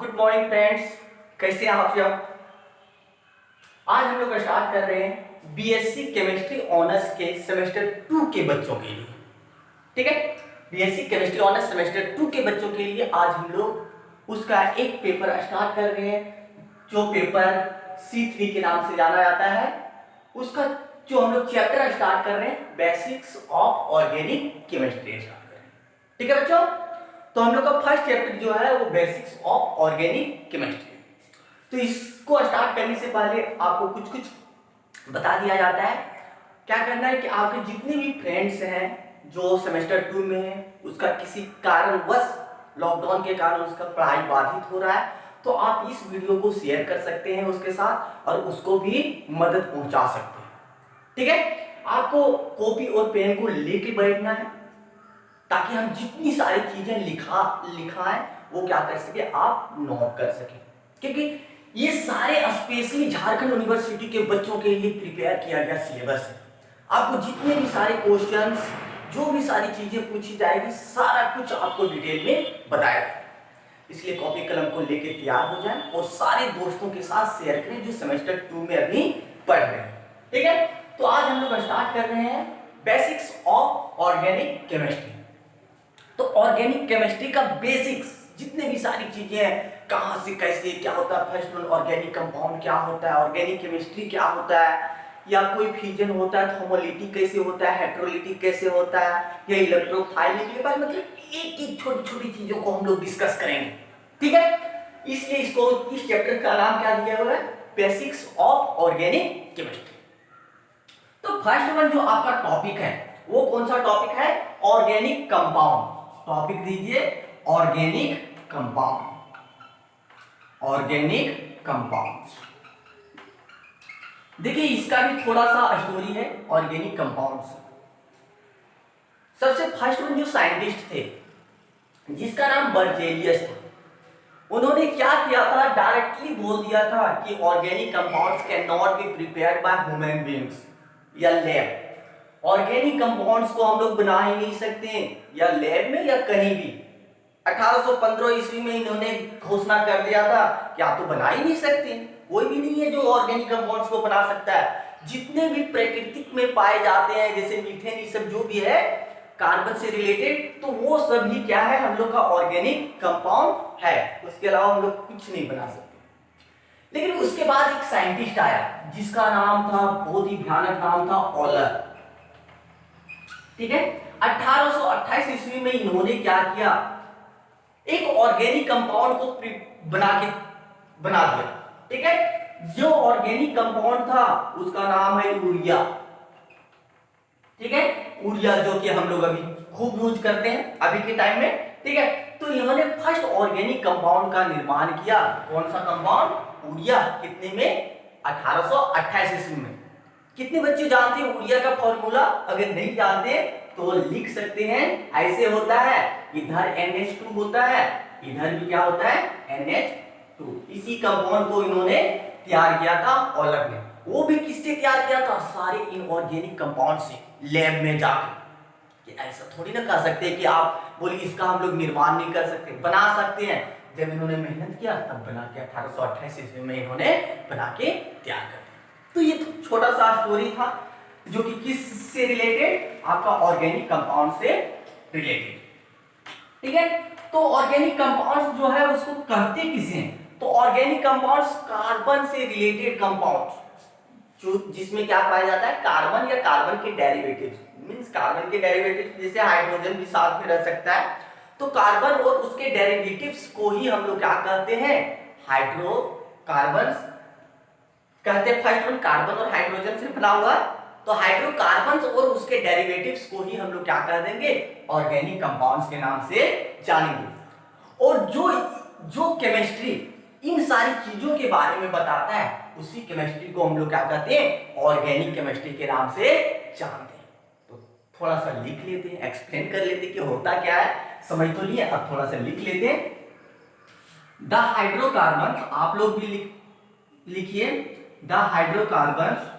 Good morning friends, कैसे हैं आप सब। आज हम लोग स्टार्ट कर रहे हैं बीएससी केमिस्ट्री ऑनर्स के सेमेस्टर 2 के बच्चों के लिए। ठीक है, बीएससी केमिस्ट्री ऑनर्स सेमेस्टर 2 के बच्चों के लिए आज हम लोग उसका एक पेपर स्टार्ट कर रहे हैं, जो पेपर C3 के नाम से जाना जाता है। उसका जो हम लोग चैप्टर स्टार्ट कर रहे हैं, basics of organic chemistry start कर रहे हैं। ठीक है बच्चों, तो हम लोग का फर्स्ट चैप्टर जो है वो बेसिक्स ऑफ ऑर्गेनिक केमिस्ट्री। तो इसको स्टार्ट करने से पहले आपको कुछ कुछ बता दिया जाता है। क्या करना है कि आपके जितने भी फ्रेंड्स हैं जो सेमेस्टर 2 में है, उसका किसी कारणवश लॉकडाउन के कारण उसका पढ़ाई बाधित हो रहा है, तो आप इस वीडियो को शेयर कर सकते हैं उसके साथ और उसको भी मदद पहुंचा सकते हैं। ठीक है, आपको कॉपी और पेन को लेके बैठना है ताकि हम जितनी सारी चीजें लिखा है वो क्या कर सके, आप नोट कर सके, क्योंकि ये सारे स्पेशली झारखंड यूनिवर्सिटी के बच्चों के लिए प्रिपेयर किया गया सिलेबस है। आपको जितने भी सारे क्वेश्चंस, जो भी सारी चीजें पूछी जाएगी, सारा कुछ आपको डिटेल में बताया जाएगा। इसलिए कॉपी कलम को लेके तैयार हो जाए और सारे दोस्तों के साथ शेयर करें जो सेमेस्टर 2 में अभी पढ़ रहे हैं। ठीक है, तो आज हम लोग स्टार्ट कर रहे हैं बेसिक्स ऑफ ऑर्गेनिक केमिस्ट्री। तो ऑर्गेनिक केमिस्ट्री का बेसिक्स जितने भी सारी चीजें हैं, कहां से कैसे क्या होता है, फर्स्ट वन ऑर्गेनिक कंपाउंड क्या होता है, ऑर्गेनिक केमिस्ट्री क्या होता है, या कोई फ्यूजन होता है, थर्मोलिटिक कैसे होता है, हेट्रोलिटिक कैसे होता है, या इलेक्ट्रोफाइलिक, मतलब एक एक छोटी छोटी चीजों को हम लोग डिस्कस करेंगे। ठीक है, इसलिए इसको इस चैप्टर का नाम क्या दिया हुआ है, बेसिक्स ऑफ ऑर्गेनिक केमिस्ट्री। तो फर्स्ट वन जो आपका टॉपिक है वो कौन सा टॉपिक है, ऑर्गेनिक कंपाउंड। टॉपिक दीजिए ऑर्गेनिक कंपाउंड, ऑर्गेनिक कंपाउंड। देखिए इसका भी थोड़ा सा स्टोरी है ऑर्गेनिक कंपाउंड्स। सबसे फर्स्ट वन जो साइंटिस्ट थे जिसका नाम बर्जेलियस था, उन्होंने क्या किया था, डायरेक्टली बोल दिया था कि organic compounds can not be prepared by human beings या लैब। ऑर्गेनिक कंपाउंड्स को हम लोग बना ही नहीं सकते या लैब में या कहीं भी। 1815 ईस्वी में इन्होंने घोषणा कर दिया था कि आप तो बना ही नहीं सकते, कोई भी नहीं है जो ऑर्गेनिक कंपाउंड्स को बना सकता है। जितने भी प्राकृतिक में पाए जाते हैं जैसे मीथेन, ये सब जो भी है कार्बन से रिलेटेड, तो वो सभी क्या है, हम लोग का ऑर्गेनिक कंपाउंड है। उसके अलावा हम लोग कुछ नहीं बना सकते। लेकिन उसके बाद एक साइंटिस्ट आया जिसका नाम था, बहुत ही भयानक नाम था, ऑलर। ठीक है, 1828 ईस्वी में इन्होंने क्या किया, एक ऑर्गेनिक कंपाउंड को बना दिया। ठीक है, जो ऑर्गेनिक कंपाउंड था उसका नाम है यूरिया। ठीक है, यूरिया जो कि हम लोग अभी खूब यूज करते हैं अभी के टाइम में। ठीक है, तो इन्होंने फर्स्ट ऑर्गेनिक कंपाउंड का निर्माण किया। कौन सा कंपाउंड, यूरिया। कितने में, 1828 ईस्वी में। कितने बच्चे जानते हैं यूरिया का फॉर्मूला, अगर नहीं जानते तो लिख सकते हैं। ऐसे होता है, इधर NH2 होता है, इधर भी क्या होता है, NH2। इसी कंपाउंड को इन्होंने तैयार किया था ऑलर ने। वो भी किससे तैयार किया था, सारे इनऑर्गेनिक कंपाउंड से, लैब में जाकर। कि ऐसा थोड़ी ना कर सकते कि आप बोलिए इसका हम लोग निर्माण नहीं कर सकते, बना सकते हैं। जब इन्होंने मेहनत किया तब बना के 1828 ईस्वी में इन्होंने बना के तैयार कर दिया। तो ये तो छोटा सा स्टोरी था जो कि किससे रिलेटेड, आपका ऑर्गेनिक कंपाउंड से रिलेटेड। ठीक है, तो ऑर्गेनिक कंपाउंड्स जो है उसको कहते किसे हैं, तो ऑर्गेनिक कंपाउंड्स कार्बन से रिलेटेड कंपाउंड्स, जो जिसमें क्या पाया जाता है, कार्बन या कार्बन के डेरिवेटिव्स। मींस कार्बन के डेरिवेटिव्स जैसे हाइड्रोजन भी साथ में रह सकता है, तो कार्बन और उसके डेरिवेटिव्स को ही हम लोग क्या कहते हैं, हाइड्रोकार्बन्स कहते हैं। फर्स्ट वन कार्बन और हाइड्रोजन से बना हुआ, तो हाइड्रोकार्बन्स और उसके डेरिवेटिव्स को ही हम लोग क्या कह देंगे, ऑर्गेनिक कंपाउंड्स के नाम से जानेंगे। और जो जो केमिस्ट्री इन सारी चीजों के बारे में बताता है, उसी केमिस्ट्री को हम लोग क्या कहते हैं, ऑर्गेनिक केमिस्ट्री के नाम से जानते हैं। तो थोड़ा सा लिख लेते हैं, एक्सप्लेन कर लेते हैं कि होता क्या है, समझ तो नहीं है, अब थोड़ा सा लिख लेते हैं। द हाइड्रोकार्बन, आप लोग भी लिखिए, the hydrocarbon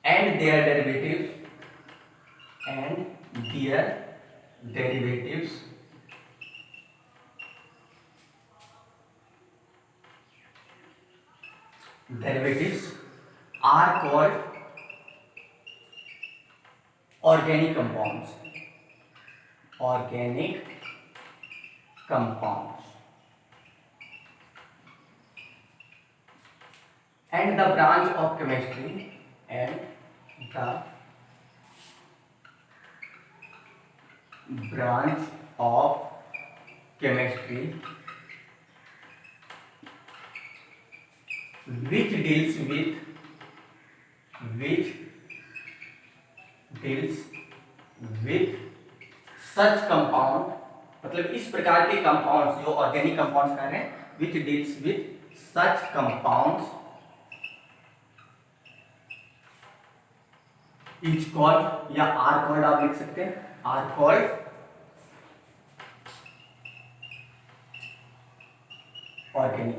and their derivatives derivatives are called organic compounds. And the branch of chemistry which deals with such compound, मतलब इस प्रकार के कंपाउंड्स जो ऑर्गेनिक कंपाउंड्स कह रहे हैं, which deals with such compounds is called या are called आप लिख सकते हैं, are called ऑर्गेनिक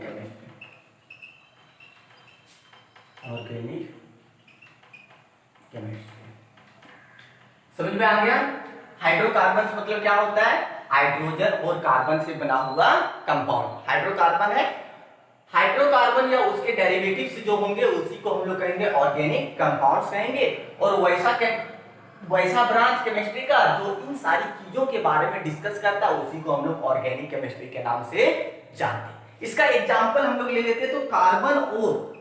केमिस्ट्री। समझ में आ गया? हाइड्रोकार्बन मतलब क्या होता है? हाइड्रोजन और कार्बन से बना हुआ कंपाउंड हाइड्रोकार्बन है। हाइड्रोकार्बन या उसके डेरिवेटिव्स जो होंगे उसी को हम लोग कहेंगे ऑर्गेनिक कंपाउंड्स कहेंगे। और वैसा ब्रांच केमिस्ट्री का जो इन सारी चीजों के बारे में डिस्कस करता है उसी को हम लोग ऑर्गेनिक केमिस्ट्री के नाम से जानते हैं। इसका एग्जांपल हम लोग ले लेते हैं, तो कार्बन और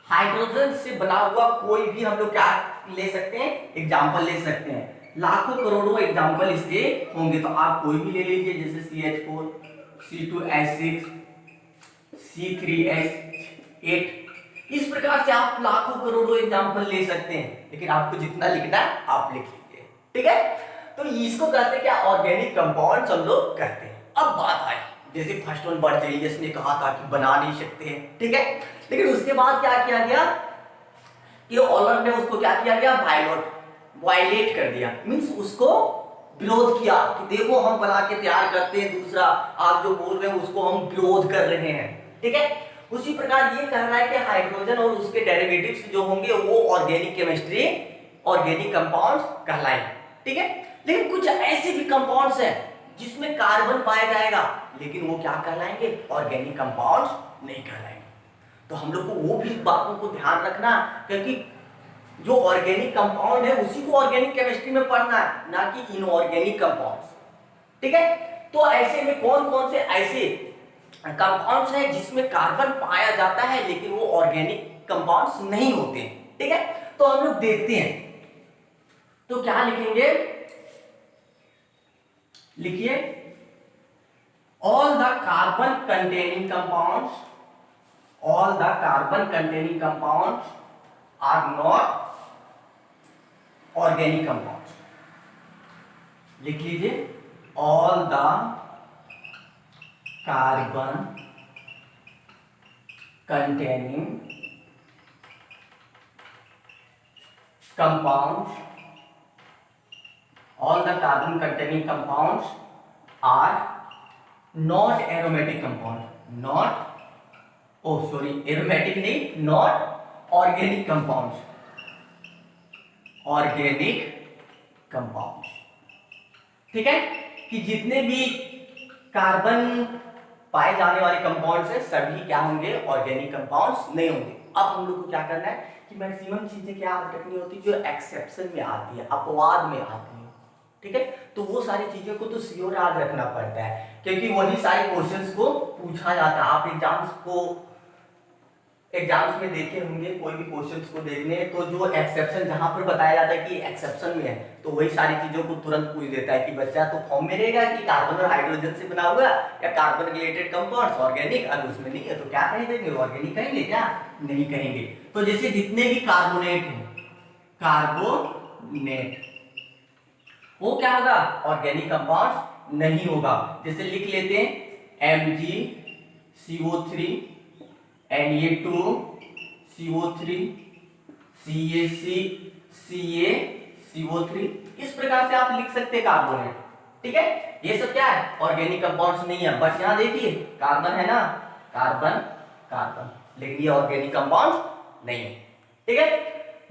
हाइड्रोजन से बना हुआ कोई भी हम लोग क्या ले सकते हैं, एग्जांपल ले सकते हैं। लाखों करोड़ों एग्जांपल इसके होंगे, तो आप कोई भी ले लीजिए, जैसे CH4, C2H6, C3H8, इस प्रकार से आप लाखों करोड़ों एग्जांपल ले सकते हैं, लेकिन आपको जितना लिखना है आप लिख लीजिए, ठीक है। तो इसको कहते हैं क्या, ऑर्गेनिक कंपाउंड्स हम लोग कहते हैं। अब बात आई, जैसे फर्स्ट वन बर्जेलियस ने कहा था कि बना नहीं सकते हैं, ठीक है, लेकिन उसके बाद क्या किया गया कि ऑलर ने उसको क्या किया गया, वायलेट कर दिया, मींस उसको विरोध किया कि देखो हम बना के तैयार करते हैं, दूसरा आप जो बोल रहे हैं उसको हम विरोध कर रहे हैं, ठीक है। उसी प्रकार ये कह रहा है कि हाइड्रोजन और उसके डेरिवेटिव्स जो होंगे वो ऑर्गेनिक केमिस्ट्री, ऑर्गेनिक कंपाउंड्स कहलाएंगे, ठीक है। लेकिन कुछ ऐसे भी कंपाउंड्स हैं जिसमें कार्बन पाया जाएगा, लेकिन वो क्या कहलाएंगे, ऑर्गेनिक कंपाउंड्स नहीं कहलाएंगे। तो हम लोग को वो भी बातों को ध्यान रखना, क्योंकि जो ऑर्गेनिक कंपाउंड है उसी को ऑर्गेनिक केमिस्ट्री में पढ़ना है, ना कि इनऑर्गेनिक कंपाउंड्स, ठीक है। तो ऐसे में कौन कौन से ऐसे कंपाउंड्स हैं जिसमें कार्बन पाया जाता है लेकिन वो ऑर्गेनिक कंपाउंड्स नहीं होते, ठीक है। तो हम लोग देखते हैं, तो क्या लिखेंगे, लिखिए, all the carbon containing compounds are not organic compounds। लिख लीजिए, all the carbon containing compounds are not aromatic compound, aromatic नहीं, not organic compounds, ठीक है। कि जितने भी कार्बन पाए जाने वाले कंपाउंड्स हैं सभी क्या होंगे, ऑर्गेनिक कंपाउंड्स नहीं होंगे। अब हम लोग को क्या करना है कि मैक्सिमम चीजें क्या रखनी होती है जो एक्सेप्शन में आती है, अपवाद में आती है, ठीक है। तो वो सारी चीजों को तो श्योर याद रखना पड़ता है, क्योंकि वही सारे क्वेश्चंस को पूछा जाता है। आप एग्जाम्स में देखे होंगे, कोई भी क्वेश्चंस को देखने, तो जो एक्सेप्शन जहां पर बताया जाता है कि एक्सेप्शन में है, तो वही सारी चीजों को तुरंत पूछ देता है कि बच्चा तो फॉर्म में रहेगा कि कार्बन और हाइड्रोजन से बना हुआ या कार्बन रिलेटेड कंपाउंड्स ऑर्गेनिक, और उसमें नहीं है तो क्या कह देंगे, ऑर्गेनिक कहेंगे क्या, नहीं कहेंगे। तो जैसे जितने भी कार्बोनेट हैं, कार्बोनेट वो क्या होगा, ऑर्गेनिक कंपाउंड्स नहीं होगा। जैसे लिख लेते हैं MgCO3, Na2CO3, CaCO3, इस प्रकार से आप लिख सकते हैं कार्बोनेट, ठीक है। ये सब क्या है, ऑर्गेनिक कंपाउंड्स नहीं है। बट यहाँ देखिए कार्बन है ना, कार्बन, लेकिन ये ऑर्गेनिक कंपाउंड नहीं है, ठीक है।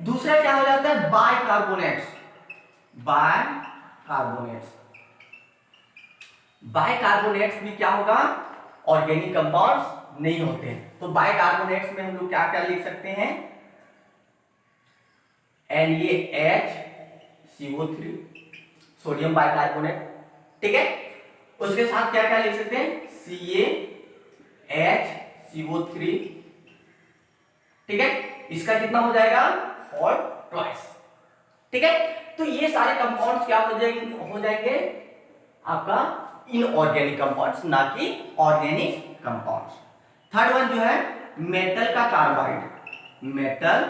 दूसरा क्या हो जाता है, बाइकार्बोनेट्स, बाइकार्बोनेट्स भी क्या होगा, ऑर्गेनिक कंपाउंड्स नहीं होते हैं। तो बाइकार्बोनेट्स में हम लोग क्या क्या लिख सकते हैं, NaHCO3 सोडियम बाइकार्बोनेट, ठीक है। उसके साथ क्या क्या लिख सकते हैं, CaHCO3, ठीक है। इसका कितना हो जाएगा, और ट्वाइस, ठीक है। तो ये सारे कंपाउंड्स क्या हो जाएंगे आपका इनऑर्गेनिक कंपाउंड्स, ना कि ऑर्गेनिक कंपाउंड्स। थर्ड वन जो है मेटल का कार्बाइड, मेटल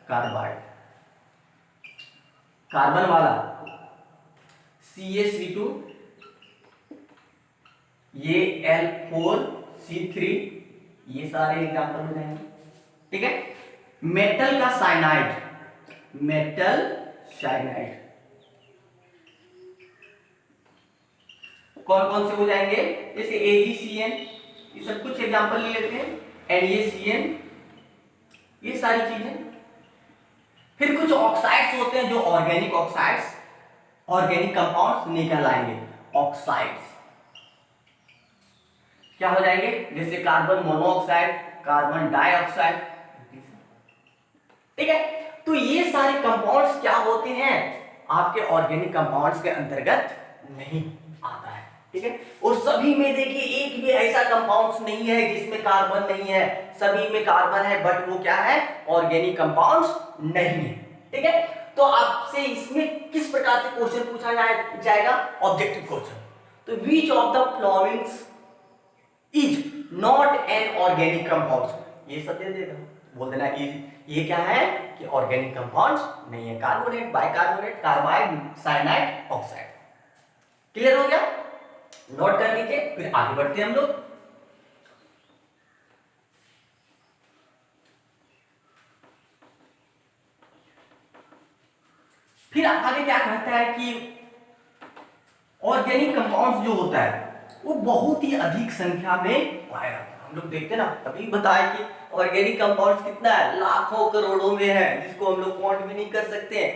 कार्बाइड, कार्बन वाला CaC2, ये L4C3, ये सारे एग्जांपल हो जाएंगे, ठीक है। मेटल का साइनाइड, मेटल साइनाइड, कौन कौन से हो जाएंगे, जैसे AgCN, ये सब कुछ एग्जांपल ले लेते हैं, NaCN, ये सारी चीजें। फिर कुछ ऑक्साइड्स होते हैं जो ऑर्गेनिक ऑक्साइड्स, ऑर्गेनिक कंपाउंड्स नहीं कहलाएंगे, ऑक्साइड्स क्या हो जाएंगे, जैसे कार्बन मोनोऑक्साइड, कार्बन डाइऑक्साइड, ठीक है। तो ये सारे कंपाउंड्स क्या होते हैं, आपके ऑर्गेनिक कंपाउंड्स के अंतर्गत नहीं आता है, ठीक है। और सभी में देखिए एक भी ऐसा कंपाउंड्स नहीं है जिसमें कार्बन नहीं है, सभी में कार्बन है, बट वो क्या है, ऑर्गेनिक कंपाउंड्स नहीं है, ठीक है। तो आपसे इसमें किस प्रकार से क्वेश्चन पूछा जाएगा, ऑब्जेक्टिव क्वेश्चन। तो which of the following is not an organic compound, ये सब दे देगा, बोल देना ये क्या है कि ऑर्गेनिक कंपाउंड्स नहीं है, carbonate, bicarbonate, carbide, cyanide, oxide. Clear हो गया, नोट कर लीजिए, फिर आगे बढ़ते हैं हम लोग। फिर आगे क्या कहता है कि ऑर्गेनिक कंपाउंड्स जो होता है वो बहुत ही अधिक संख्या में पाया जाता है। हम लोग देखते हैं ना, अभी बताया कि ऑर्गेनिक कंपाउंड्स कितना है, लाखों करोड़ों में है, जिसको हम लोग काउंट भी नहीं कर सकते हैं,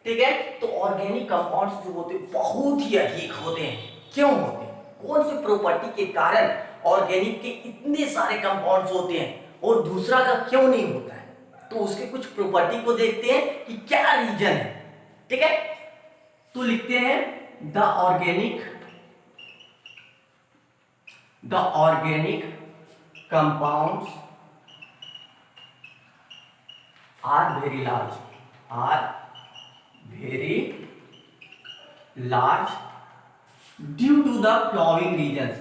ठीक है। तो ऑर्गेनिक कंपाउंड्स जो होते हैं बहुत ही अधिक होते हैं। क्यों होते हैं, कौन सी प्रॉपर्टी के कारण ऑर्गेनिक के इतने सारे कंपाउंड्स होते हैं और दूसरा का क्यों नहीं होता है, तो उसके कुछ प्रॉपर्टी को देखते हैं कि क्या रीजन है, ठीक है। तो लिखते हैं the organic compounds are very large due to the following reasons,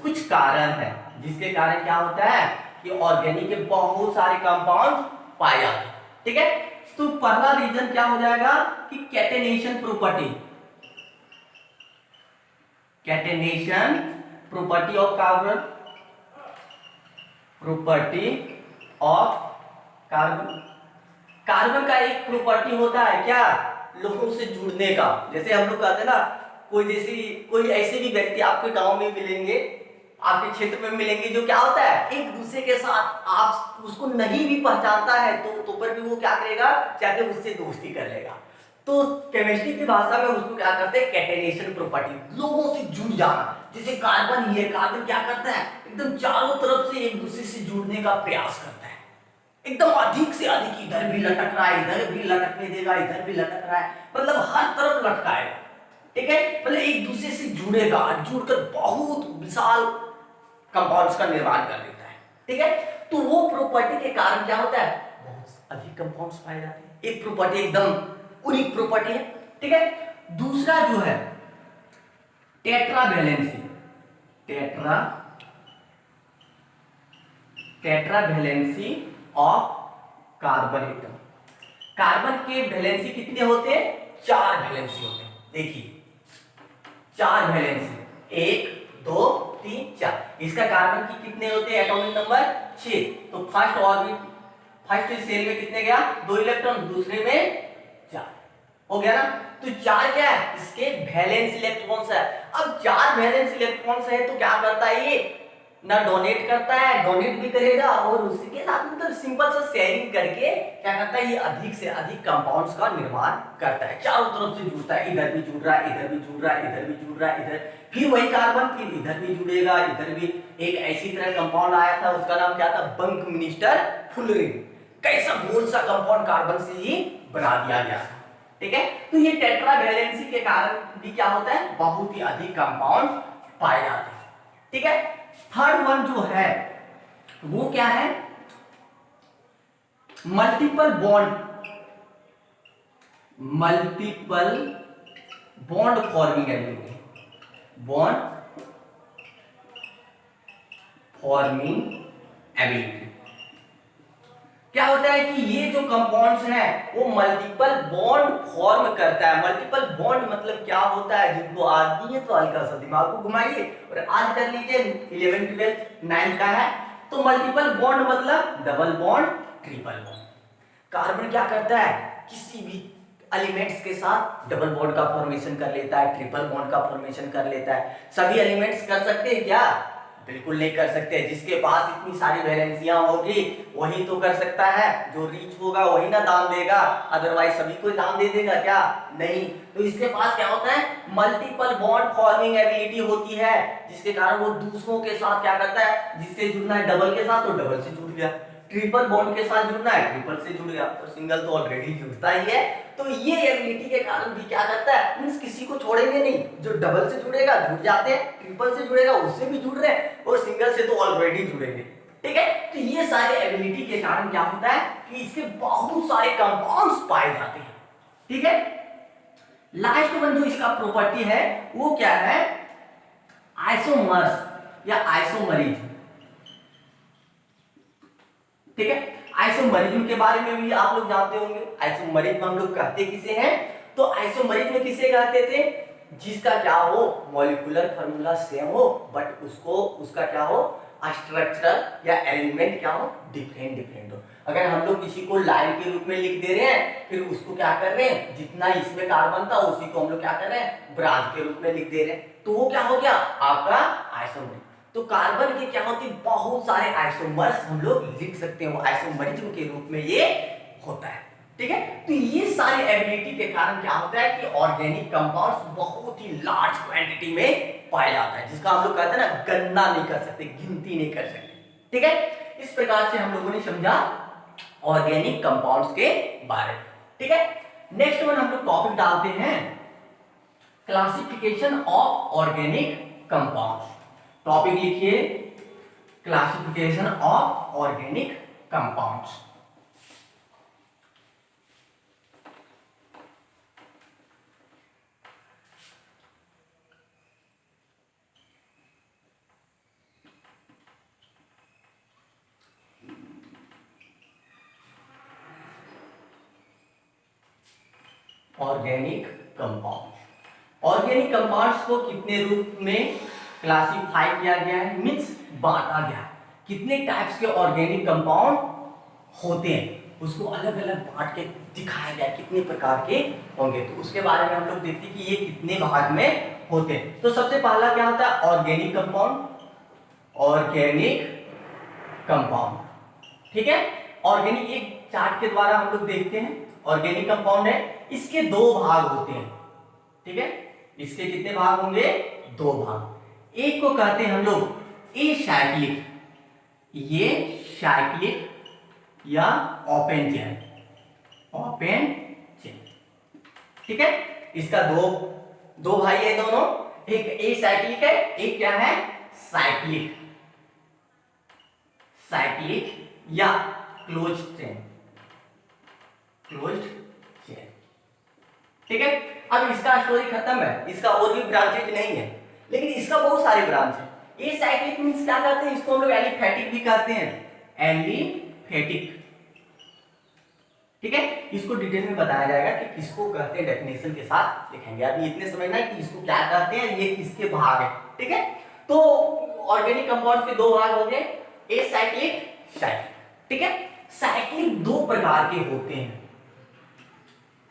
कुछ कारण है जिसके कारण क्या होता है कि ऑर्गेनिक के बहुत सारे कंपाउंड पाए जाते हैं, ठीक है। तो पहला रीजन क्या हो जाएगा कि catenation property of carbon, carbon का एक प्रॉपर्टी होता है क्या, लोगों से जुड़ने का। जैसे हम लोग कहते हैं ना, कोई ऐसे भी व्यक्ति आपके गांव में मिलेंगे, आपके क्षेत्र में मिलेंगे, जो क्या होता है एक दूसरे के साथ आप उसको नहीं भी पहचानता है तो पर भी वो क्या करेगा, जाके उससे दोस्ती कर लेगा। तो केमिस्ट्री की भाषा में उसको क्या करते हैं, कैटेनेशन प्रॉपर्टी, लोगों से जुड़ जाना। जैसे कार्बन ही है, कार्बन क्या करता है, एकदम चारों तरफ से एक दूसरे से जुड़ने का प्रयास करता है, एकदम अधिक से अधिक, इधर भी लटक रहा है, इधर भी लटकने देगा, इधर भी लटक रहा है, मतलब हर तरफ लटकाएगा, ठीक है। मतलब एक दूसरे से जुड़ेगा, जुड़कर बहुत विशाल कंपाउंड्स का निर्माण कर देता है, ठीक है। तो वो प्रॉपर्टी के कारण क्या होता है, बहुत अधिक कंपाउंड्स पाए जाते हैं। एक प्रॉपर्टी एकदम यूनिक प्रॉपर्टी है, ठीक है। दूसरा जो है tetravalency of carbon atom. Carbon के वैलेंसी कितने होते हैं, 4 वैलेंसी होते हैं। देखिए 4 वैलेंसी, 1 2 3 4। इसका कार्बन की कितने होते हैं, एटॉमिक नंबर 6। तो फर्स्ट ऑर्बिट, फर्स्ट सेल में कितने गया, 2 इलेक्ट्रॉन, दूसरे में 4 हो गया ना। तो 4 क्या है, इसके वैलेंस इलेक्ट्रॉन्स है। अब 4 वैलेंस इलेक्ट्रॉन्स है तो क्या करता है, ये ना डोनेट करता है, डोनेट भी करेगा और उसी के साथ मतलब सिंपल सा शेयरिंग करके क्या करता है, ये अधिक से अधिक कंपाउंड्स का निर्माण करता है, चारों तरफ से जुड़ता है, इधर भी जुड़ रहा है, इधर भी जुड़ रहा है, इधर भी जुड़ रहा है, इधर फिर वही कार्बन फिर इधर भी जुड़ेगा, इधर भी। एक ऐसी तरह कंपाउंड आया था, उसका नाम क्या था, बंक मिनिस्टर फुलरिंग। कैसा गोल सा कंपाउंड कार्बन से ही बना दिया गया था, ठीक है। तो ये टेट्रा वैलेंसी के कारण भी क्या होता है, बहुत ही अधिक कंपाउंड पाए जाते हैं, ठीक है। थर्ड वन जो है वो क्या है, multiple bond, multiple bond forming ability, bond forming ability. क्या होता है कि ये जो कंपाउंड्स हैं वो मल्टीपल बॉन्ड फॉर्म करता है। मल्टीपल बॉन्ड मतलब क्या होता है, जिनको आज नहीं है तो हल्का सा दिमाग को घुमाइए और आज कर लीजिए, 11 12 9 का है। तो मल्टीपल बॉन्ड मतलब double bond, triple bond. Carbon क्या करता है, किसी भी एलिमेंट्स के साथ डबल बॉन्ड का फॉर्मेशन कर लेता है, ट्रिपल बॉन्ड का फॉर्मेशन कर लेता है। सभी एलिमेंट्स कर सकते हैं क्या, बिल्कुल नहीं कर सकते। जिसके पास इतनी सारी वैलेंसियां होगी वही तो कर सकता है, जो रीच होगा वही ना दान देगा, अदरवाइज सभी को दान दे देगा क्या, नहीं। तो इसके पास क्या होता है, मल्टीपल बॉन्ड फॉर्मिंग एबिलिटी होती है, जिसके कारण वो दूसरों के साथ क्या करता है, जिससे जुड़ना है डबल के साथ तो डबल से जुड़ गया, ट्रिपल बॉन्ड के साथ जुड़ना है ट्रिपल से जुड़ गया, और सिंगल तो ऑलरेडी जुड़ता ही है। तो ये एबिलिटी के कारण भी क्या करता है, मींस किसी को छोड़ेंगे नहीं, जो डबल से जुड़ेगा जुड़ जाते हैं, ट्रिपल से जुड़ेगा उससे भी जुड़ रहे हैं, और सिंगल से तो ऑलरेडी जुड़ेंगे, ठीक है। तो ये सारे एबिलिटी के कारण क्या होता है कि इसके बहुत सारे कंपाउंड्स पाए जाते हैं, ठीक है। लास्ट वन जो इसका प्रॉपर्टी है वो क्या है, आइसोमर्स या आइसोमरिज्म, ठीक है। आइसोमरिज्म के बारे में भी आप लोग जानते होंगे। आइसोमरिज्म हम लोग कहते किसे हैं, तो आइसोमरिज्म किसे कहते थे, जिसका क्या हो, मॉलिक्यूलर फार्मूला सेम हो बट उसको उसका क्या हो, स्ट्रक्चरल या एलिमेंट क्या हो, डिफरेंट डिफरेंट हो। अगर हम लोग किसी को लाइन के रूप में लिख दे रहे हैं, फिर उसको क्या कर रहे हैं, जितना इसमें कार्बन था उसी को हम लोग क्या कर रहे हैं, ब्रांच के रूप में लिख दे रहे हैं, तो वो क्या हो गया आपका आइसोमरिज्म। तो कार्बन के क्या होती है, बहुत सारे आइसोमर्स हम लोग लिख सकते हैं, वो आइसोमरिज्म के रूप में ये होता है, ठीक है। तो ये सारी एबिलिटी के कारण क्या होता है कि ऑर्गेनिक कंपाउंड्स बहुत ही लार्ज क्वांटिटी में पाया जाता है, जिसका हम लोग कहते हैं ना, गणना नहीं कर सकते, गिनती नहीं कर सकते, ठीक है। इस प्रकार से हम लोगों ने समझा ऑर्गेनिक कंपाउंड्स के बारे में, ठीक है। नेक्स्ट वन हम लोग टॉपिक डालते हैं, classification of organic compounds. Topic लिखिए, classification of organic compounds. Organic compound, organic compounds को कितने रूप में क्लासिफाई किया गया है, मींस बांटा गया है, कितने टाइप्स के ऑर्गेनिक कंपाउंड होते हैं उसको अलग अलग बांट के दिखाया गया, कितने प्रकार के होंगे। तो उसके बारे में हम लोग देखते हैं कि ये कितने भाग में होते हैं। तो सबसे पहला क्या होता है, ऑर्गेनिक कंपाउंड, ऑर्गेनिक कंपाउंड, ठीक है। ऑर्गेनिक एक चार्ट के द्वारा हम लोग देखते हैं, ऑर्गेनिक कंपाउंड है, इसके दो भाग होते हैं, ठीक है। इसके कितने भाग होंगे, दो भाग। एक को कहते हैं हम लोग एसाइक्लिक, ये साइक्लिक या ओपन चेन, ओपन चेन, ठीक है। इसका दो भाई है दोनों, एक एसाइक्लिक है, एक क्या है, साइक्लिक, साइक्लिक या क्लोज चेन, क्लोज्ड चेन, ठीक है। अब इसका स्टोरी खत्म है, इसका और भी ब्रांचेज नहीं है, लेकिन इसका बहुत सारे ब्रांच है। ये साइक्लिक मींस क्या कहते हैं, इसको हम लोग एलिफेटिक भी कहते हैं, एलिफेटिक, ठीक है। इसको डिटेल में बताया जाएगा कि किसको कहते हैं, डेफिनेशन के साथ लिखेंगे। अभी इतने समझना है कि इसको क्या कहते हैं, ये किसके भाग है, ठीक है। तो ऑर्गेनिक कंपाउंड्स के दो भाग हो गए, एसाइक्लिक, साइक्लिक, ठीक है। साइक्लिक दो प्रकार के होते हैं,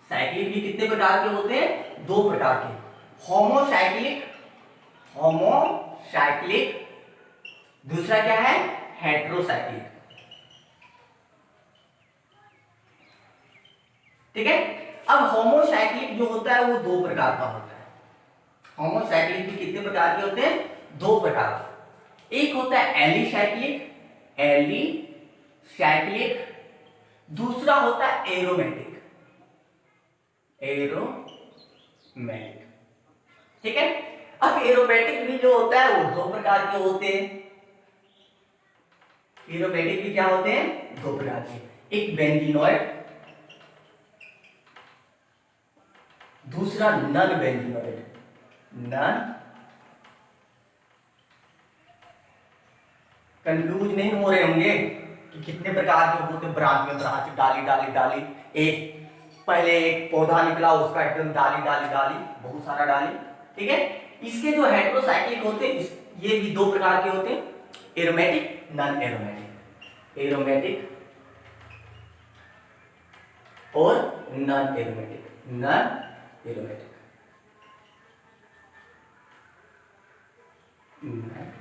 साइक्लिक भी कितने प्रकार के होते हैं, दो प्रकार के, होमोसाइक्लिक, होमोसाइक्लिक दूसरा क्या है, हेट्रोसाइक्लिक। ठीक है। अब होमोसाइक्लिक जो होता है वो दो प्रकार का होता है। होमोसाइक्लिक भी कितने प्रकार के होते हैं, दो प्रकार के। एक होता है एलिसाइक्लिक, एलिसाइक्लिक। दूसरा होता है एरोमेटिक, एरोमेटिक। ठीक है। अब एरोमेटिक भी जो होता है वो दो प्रकार के होते हैं। एरोमेटिक भी क्या होते हैं, दो प्रकार के। एक बेंजीनॉइड, दूसरा नन बेंजीनॉइड। नन, कंफ्यूज नहीं हो रहे होंगे कि कितने प्रकार के होते, ब्रांच में ब्रांच, डाली डाली डाली, एक पहले एक पौधा निकला उसका एकदम डाली डाली डाली, बहुत सारा डाली। ठीक है। इसके जो हेट्रोसाइक्लिक होते हैं ये भी दो प्रकार के होते हैं, एरोमेटिक, नन एरोमेटिक। एरोमेटिक और non aromatic, non aromatic, non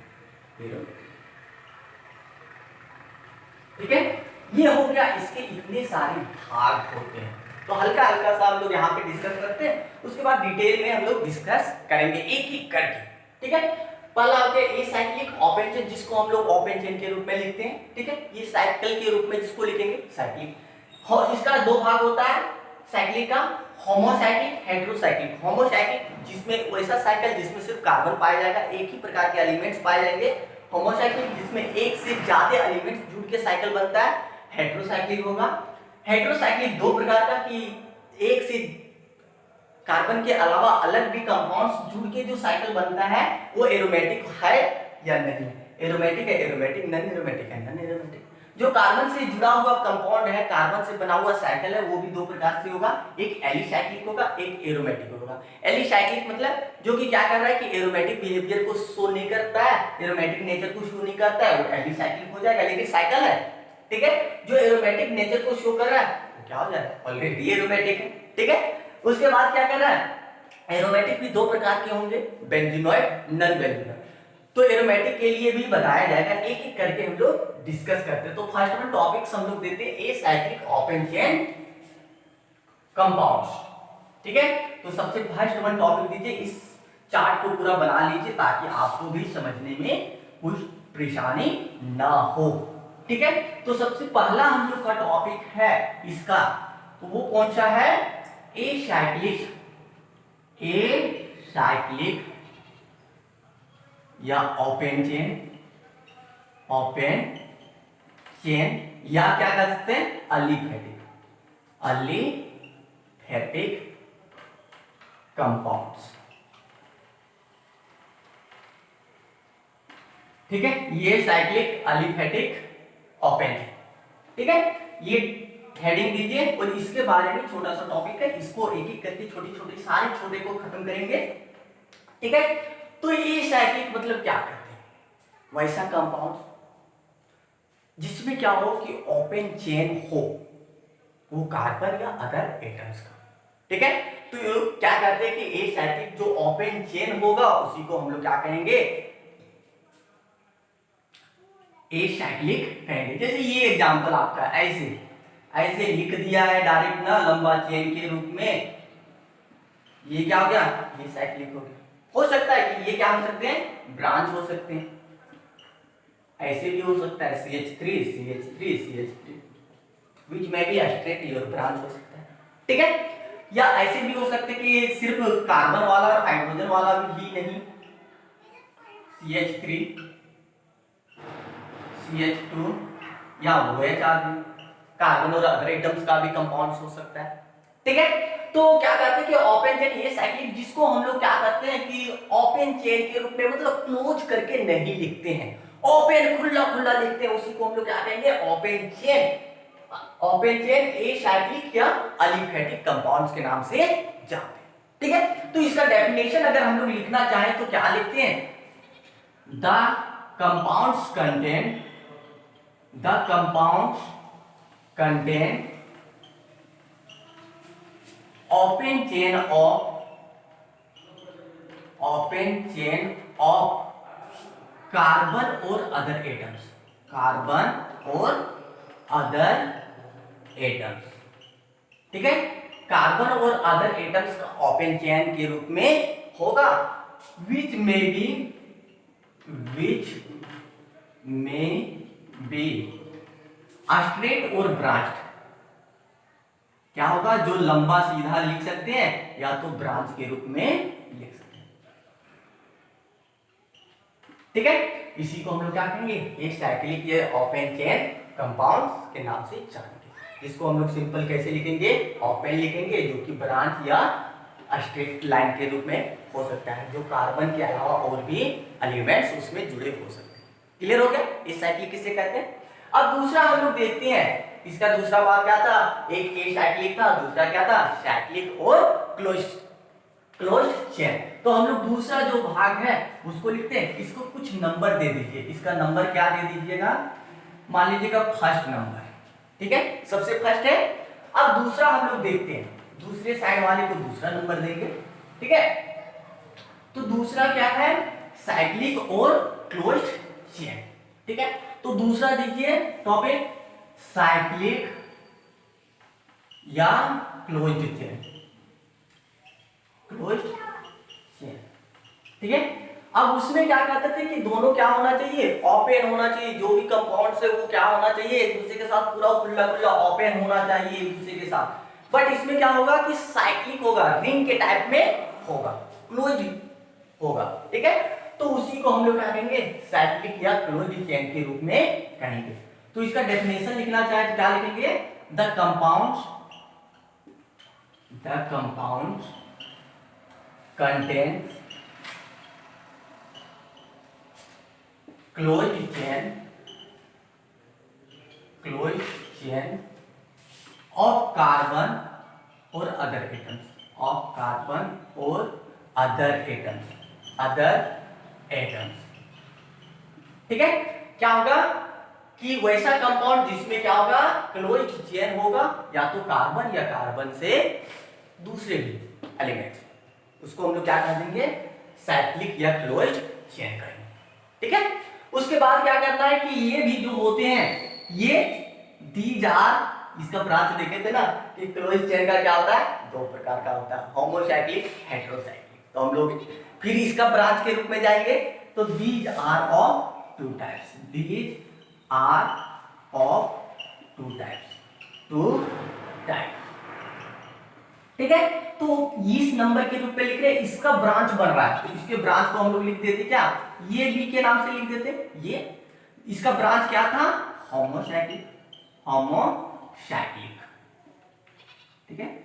aromatic. ठीक है। ये हो गया, इसके इतने सारे भाग होते हैं, तो हल्का हल्का सा हम लोग यहाँ पे डिस्कस करते हैं, उसके बाद डिटेल में हम लोग डिस्कस करेंगे एक एक करके। ठीक है। पहला हो गया एसाइक्लिक ओपन चेन, जिसको हम लोग ओपन चेन के रूप में लिखते हैं। ठीक है। ये साइकिल के रूप में जिसको लिखेंगे साइक्लिक। इसका दो भाग होता है साइक्लिक का, होमोसाइक्लिक, हेट्रोसाइक्लिक। होमोसाइक्लिक जिसमें वैसा साइकिल जिसमें सिर्फ कार्बन पाया जाएगा, एक ही प्रकार के एलिमेंट्स पाए जाएंगे। होमोसाइक्लिक जिसमें एक से ज्यादा एलिमेंट्स जुड़ के साइकिल बनता है, हेट्रोसाइक्लिक होगा। हेट्रोसाइक्लिक दो प्रकार का, कि एक से कार्बन के अलावा अलग भी कंपाउंड्स जुड़ के जो साइकिल बनता है वो एरोमेटिक है या नहीं। एरोमेटिक है एरोमेटिक, नन एरोमेटिक है नन एरोमेटिक। जो कार्बन से जुड़ा हुआ कंपाउंड है, कार्बन से बना हुआ साइकिल है, वो भी दो प्रकार से होगा, एक एलिसाइक्लिक होगा, एक एरोमेटिक होगा। एलिसाइक्लिक मतलब जो कि क्या कर रहा है कि एरोमेटिक बिहेवियर को शो नहीं करता है, एरोमेटिक नेचर को शो नहीं करता है, वो एलिसाइक्लिक हो जाएगा, लेकिन साइकिल है। ठीक है। जो एरोमेटिक नेचर को शो कर रहा है वो क्या हो जाएगा, ऑलरेडी एरोमेटिक है। ठीक है। उसके बाद क्या कर रहा है, एरोमेटिक भी दो प्रकार के होंगे, बेंजीनॉइड, नन बेंजीनॉइड। तो एरोमेटिक के लिए भी बताया जाएगा, एक एक करके हम लोग डिस्कस करते हैं। तो फर्स्ट में टॉपिक्स हम लोग देते हैं एसाइक्लिक ओपन चेन कंपाउंड्स। ठीक है। तो सबसे फर्स्ट वन टॉपिक दीजिए, इस चार्ट को पूरा बना लीजिए ताकि आपको भी समझने में कुछ परेशानी ना हो। ठीक है। तो सबसे पहला हम लोग का टॉपिक है इसका, तो वो कौन सा है, एसाइक्लिक। एसाइक्लिक या ओपन चेन, ओपन चेन, या क्या कर सकते हैं, अलिफेटिक, अलिफेटिक कंपाउंड्स। ठीक है। ये साइक्लिक, अलिफेटिक, ओपन चेन। ठीक है। ये हेडिंग दीजिए, और इसके बारे में छोटा सा टॉपिक है, इसको एक एक करके छोटी छोटी सारे छोटे को खत्म करेंगे। ठीक है। तो ये साइक्लिक मतलब क्या करते हैं, वैसा कंपाउंड जिसमें क्या हो कि ओपन चेन हो, वो कार्बन या अदर एटम्स का। ठीक है। तो क्या कहते हैं कि एसाइक्लिक जो ओपन चेन होगा उसी को हम लोग क्या कहेंगे, एसाइक्लिक कहेंगे। जैसे ये एग्जांपल आपका ऐसे ऐसे लिख दिया है डायरेक्ट ना, लंबा चेन के रूप में, ये क्या हो गया, ये साइक्लिक हो गया। हो सकता है कि ये क्या हो सकते हैं, ब्रांच हो सकते हैं, ऐसे भी हो सकता है CH3 CH3 CH3, which may be straight your branch हो सकता है। ठीक है। या ऐसे भी हो सकते कि ये सिर्फ कार्बन वाला और हाइड्रोजन वाला भी नहीं, CH3 CH2 या OH आदि, कार्बन और अदर एटम्स का भी कंपाउंड्स हो सकता है। ठीक है। तो क्या कहते हैं कि ओपन चेन ये साइक्लिक, जिसको हम लोग क्या करते हैं कि ओपन चेन के रूप में मतलब क्लोज करके नहीं लिखते हैं, ओपन खुला खुला लिखते हैं, उसी को हम लोग क्या कहेंगे, open chain. Open chain acyclic या अलिफेटिक कंपाउंड्स के नाम से जानते हैं। ठीक है। तो इसका डेफिनेशन अगर हम लोग लिखना चाहें तो क्या लिखते हैं, the compounds contain, the compounds contain open chain of carbon और अदर एटम्स, कार्बन और अदर एटम्स, ठीक है। कार्बन और अदर एटम्स का ओपन चेन के रूप में होगा, विच में बी स्ट्रेट और ब्रांच। क्या होगा, जो लंबा सीधा लिख सकते हैं या तो ब्रांच के रूप में लिख सकते हैं, ठीक है। इसी को हम लोग क्या कहेंगे, एक साइक्लिक या ओपन चेन कंपाउंड्स के नाम से जानेंगे। इसको हम लोग सिंपल कैसे लिखेंगे, ओपन लिखेंगे, जो कि ब्रांच या स्ट्रेट लाइन के रूप में हो सकता है, जो कार्बन के अलावा और भी एलिमेंट्स उसमें जुड़े हो सकते हैं। क्लियर हो गया, इस साइक्लिक किसे कहते हैं। अब दूसरा हम लोग देखते हैं, इसका दूसरा भाग क्या था, एक ए साइक्लिक था, दूसरा क्या था, साइक्लिक और क्लोज्ड चेन। तो हम लोग दूसरा जो भाग है उसको लिखते हैं, इसको कुछ नंबर दे दीजिए, इसका नंबर क्या दे दीजिएगा, मान लीजिएगा फर्स्ट नंबर, ठीक है, सबसे फर्स्ट है। अब दूसरा हम लोग देखते हैं, दूसरे साइड वाले को दूसरा नंबर देंगे, ठीक है। तो दूसरा क्या है, साइक्लिक और क्लोज्ड चेन, ठीक है। तो दूसरा दीजिए टॉपिक साइक्लिक या क्लोज्ड चेन, ठीक है। अब उसमें क्या कहते थे कि दोनों क्या होना चाहिए, ओपन होना चाहिए, जो भी कंपाउंड्स है वो क्या होना चाहिए, एक दूसरे के साथ पूरा खुला खुला ओपन होना चाहिए एक दूसरे के साथ। बट इसमें क्या होगा कि साइक्लिक होगा, रिंग के टाइप में होगा, क्लोज्ड होगा, ठीक है। तो उसी को हम लोग क्या कहेंगे, साइक्लिक या क्लोज्ड चेन के रूप में कहेंगे। तो इसका डेफिनेशन लिखना चाहे तो क्या लिखेंगे, the compounds contains closed chain of carbon or other atoms, ठीक है। क्या होगा कि वैसा कंपाउंड जिसमें क्या होगा, क्लोज्ड चेन होगा, या तो कार्बन या कार्बन से दूसरे भी एलिमेंट्स, उसको हम लोग क्या कह देंगे, साइक्लिक या क्लोज्ड चेन कहेंगे, ठीक है। उसके बाद क्या करना है कि ये भी जो होते हैं, ये दीज आर, इसका ब्रांच देखे थे ना कि क्लोज्ड चेन का क्या होता है, दो प्रकार का होता है, होमोसाइक्लिक, हेटेरोसाइक्लिक। तो हम लोग फिर इसका ब्रांच के रूप में जाएंगे, तो these are of two types, ठीक है। तो इस नंबर के रूप में लिख रहे हैं, इसका ब्रांच बन रहा है, तो इसके ब्रांच को हम लोग लिख देते क्या, ये बी के नाम से लिख देते, ये इसका ब्रांच क्या था, होमोसाइक्लिक, ठीक है।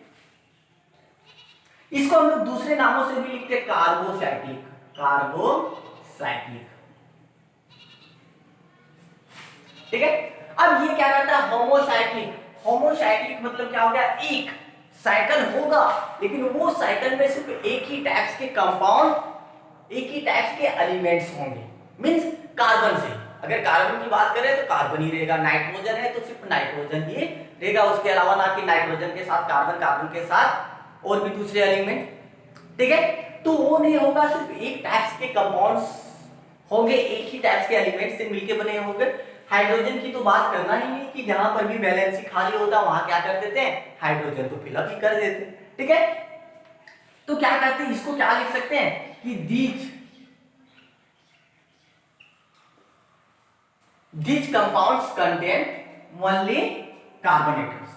इसको हम लोग दूसरे नामों से भी लिखते हैं, कार्बोसाइक्लिक, ठीक है। अब ये क्या करता है, होमोसाइक्लिक मतलब क्या हो गया, एक साइकिल होगा, लेकिन वो साइकिल में सिर्फ एक ही टाइप्स के कंपाउंड, एक ही टाइप्स के एलिमेंट्स होंगे, मींस कार्बन से, अगर कार्बन की बात करें तो कार्बन ही रहेगा, नाइट्रोजन है तो सिर्फ नाइट्रोजन ही रहेगा, उसके अलावा ना कि नाइट्रोजन के साथ कार्बन, कार्बन के साथ और भी दूसरे एलिमेंट, ठीक है। तो वो नहीं होगा, सिर्फ एक टाइप्स के कंपाउंड्स होंगे, एक ही टाइप्स के एलिमेंट से मिलके बने होंगे। हाइड्रोजन की तो बात करना ही नहीं कि जहां पर भी वैलेंसी खाली होता है वहां क्या कर देते हैं, हाइड्रोजन तो फिलअप ही कर देते हैं, ठीक है। तो क्या कहते हैं, इसको क्या लिख सकते हैं कि these compounds contain only carbon atoms,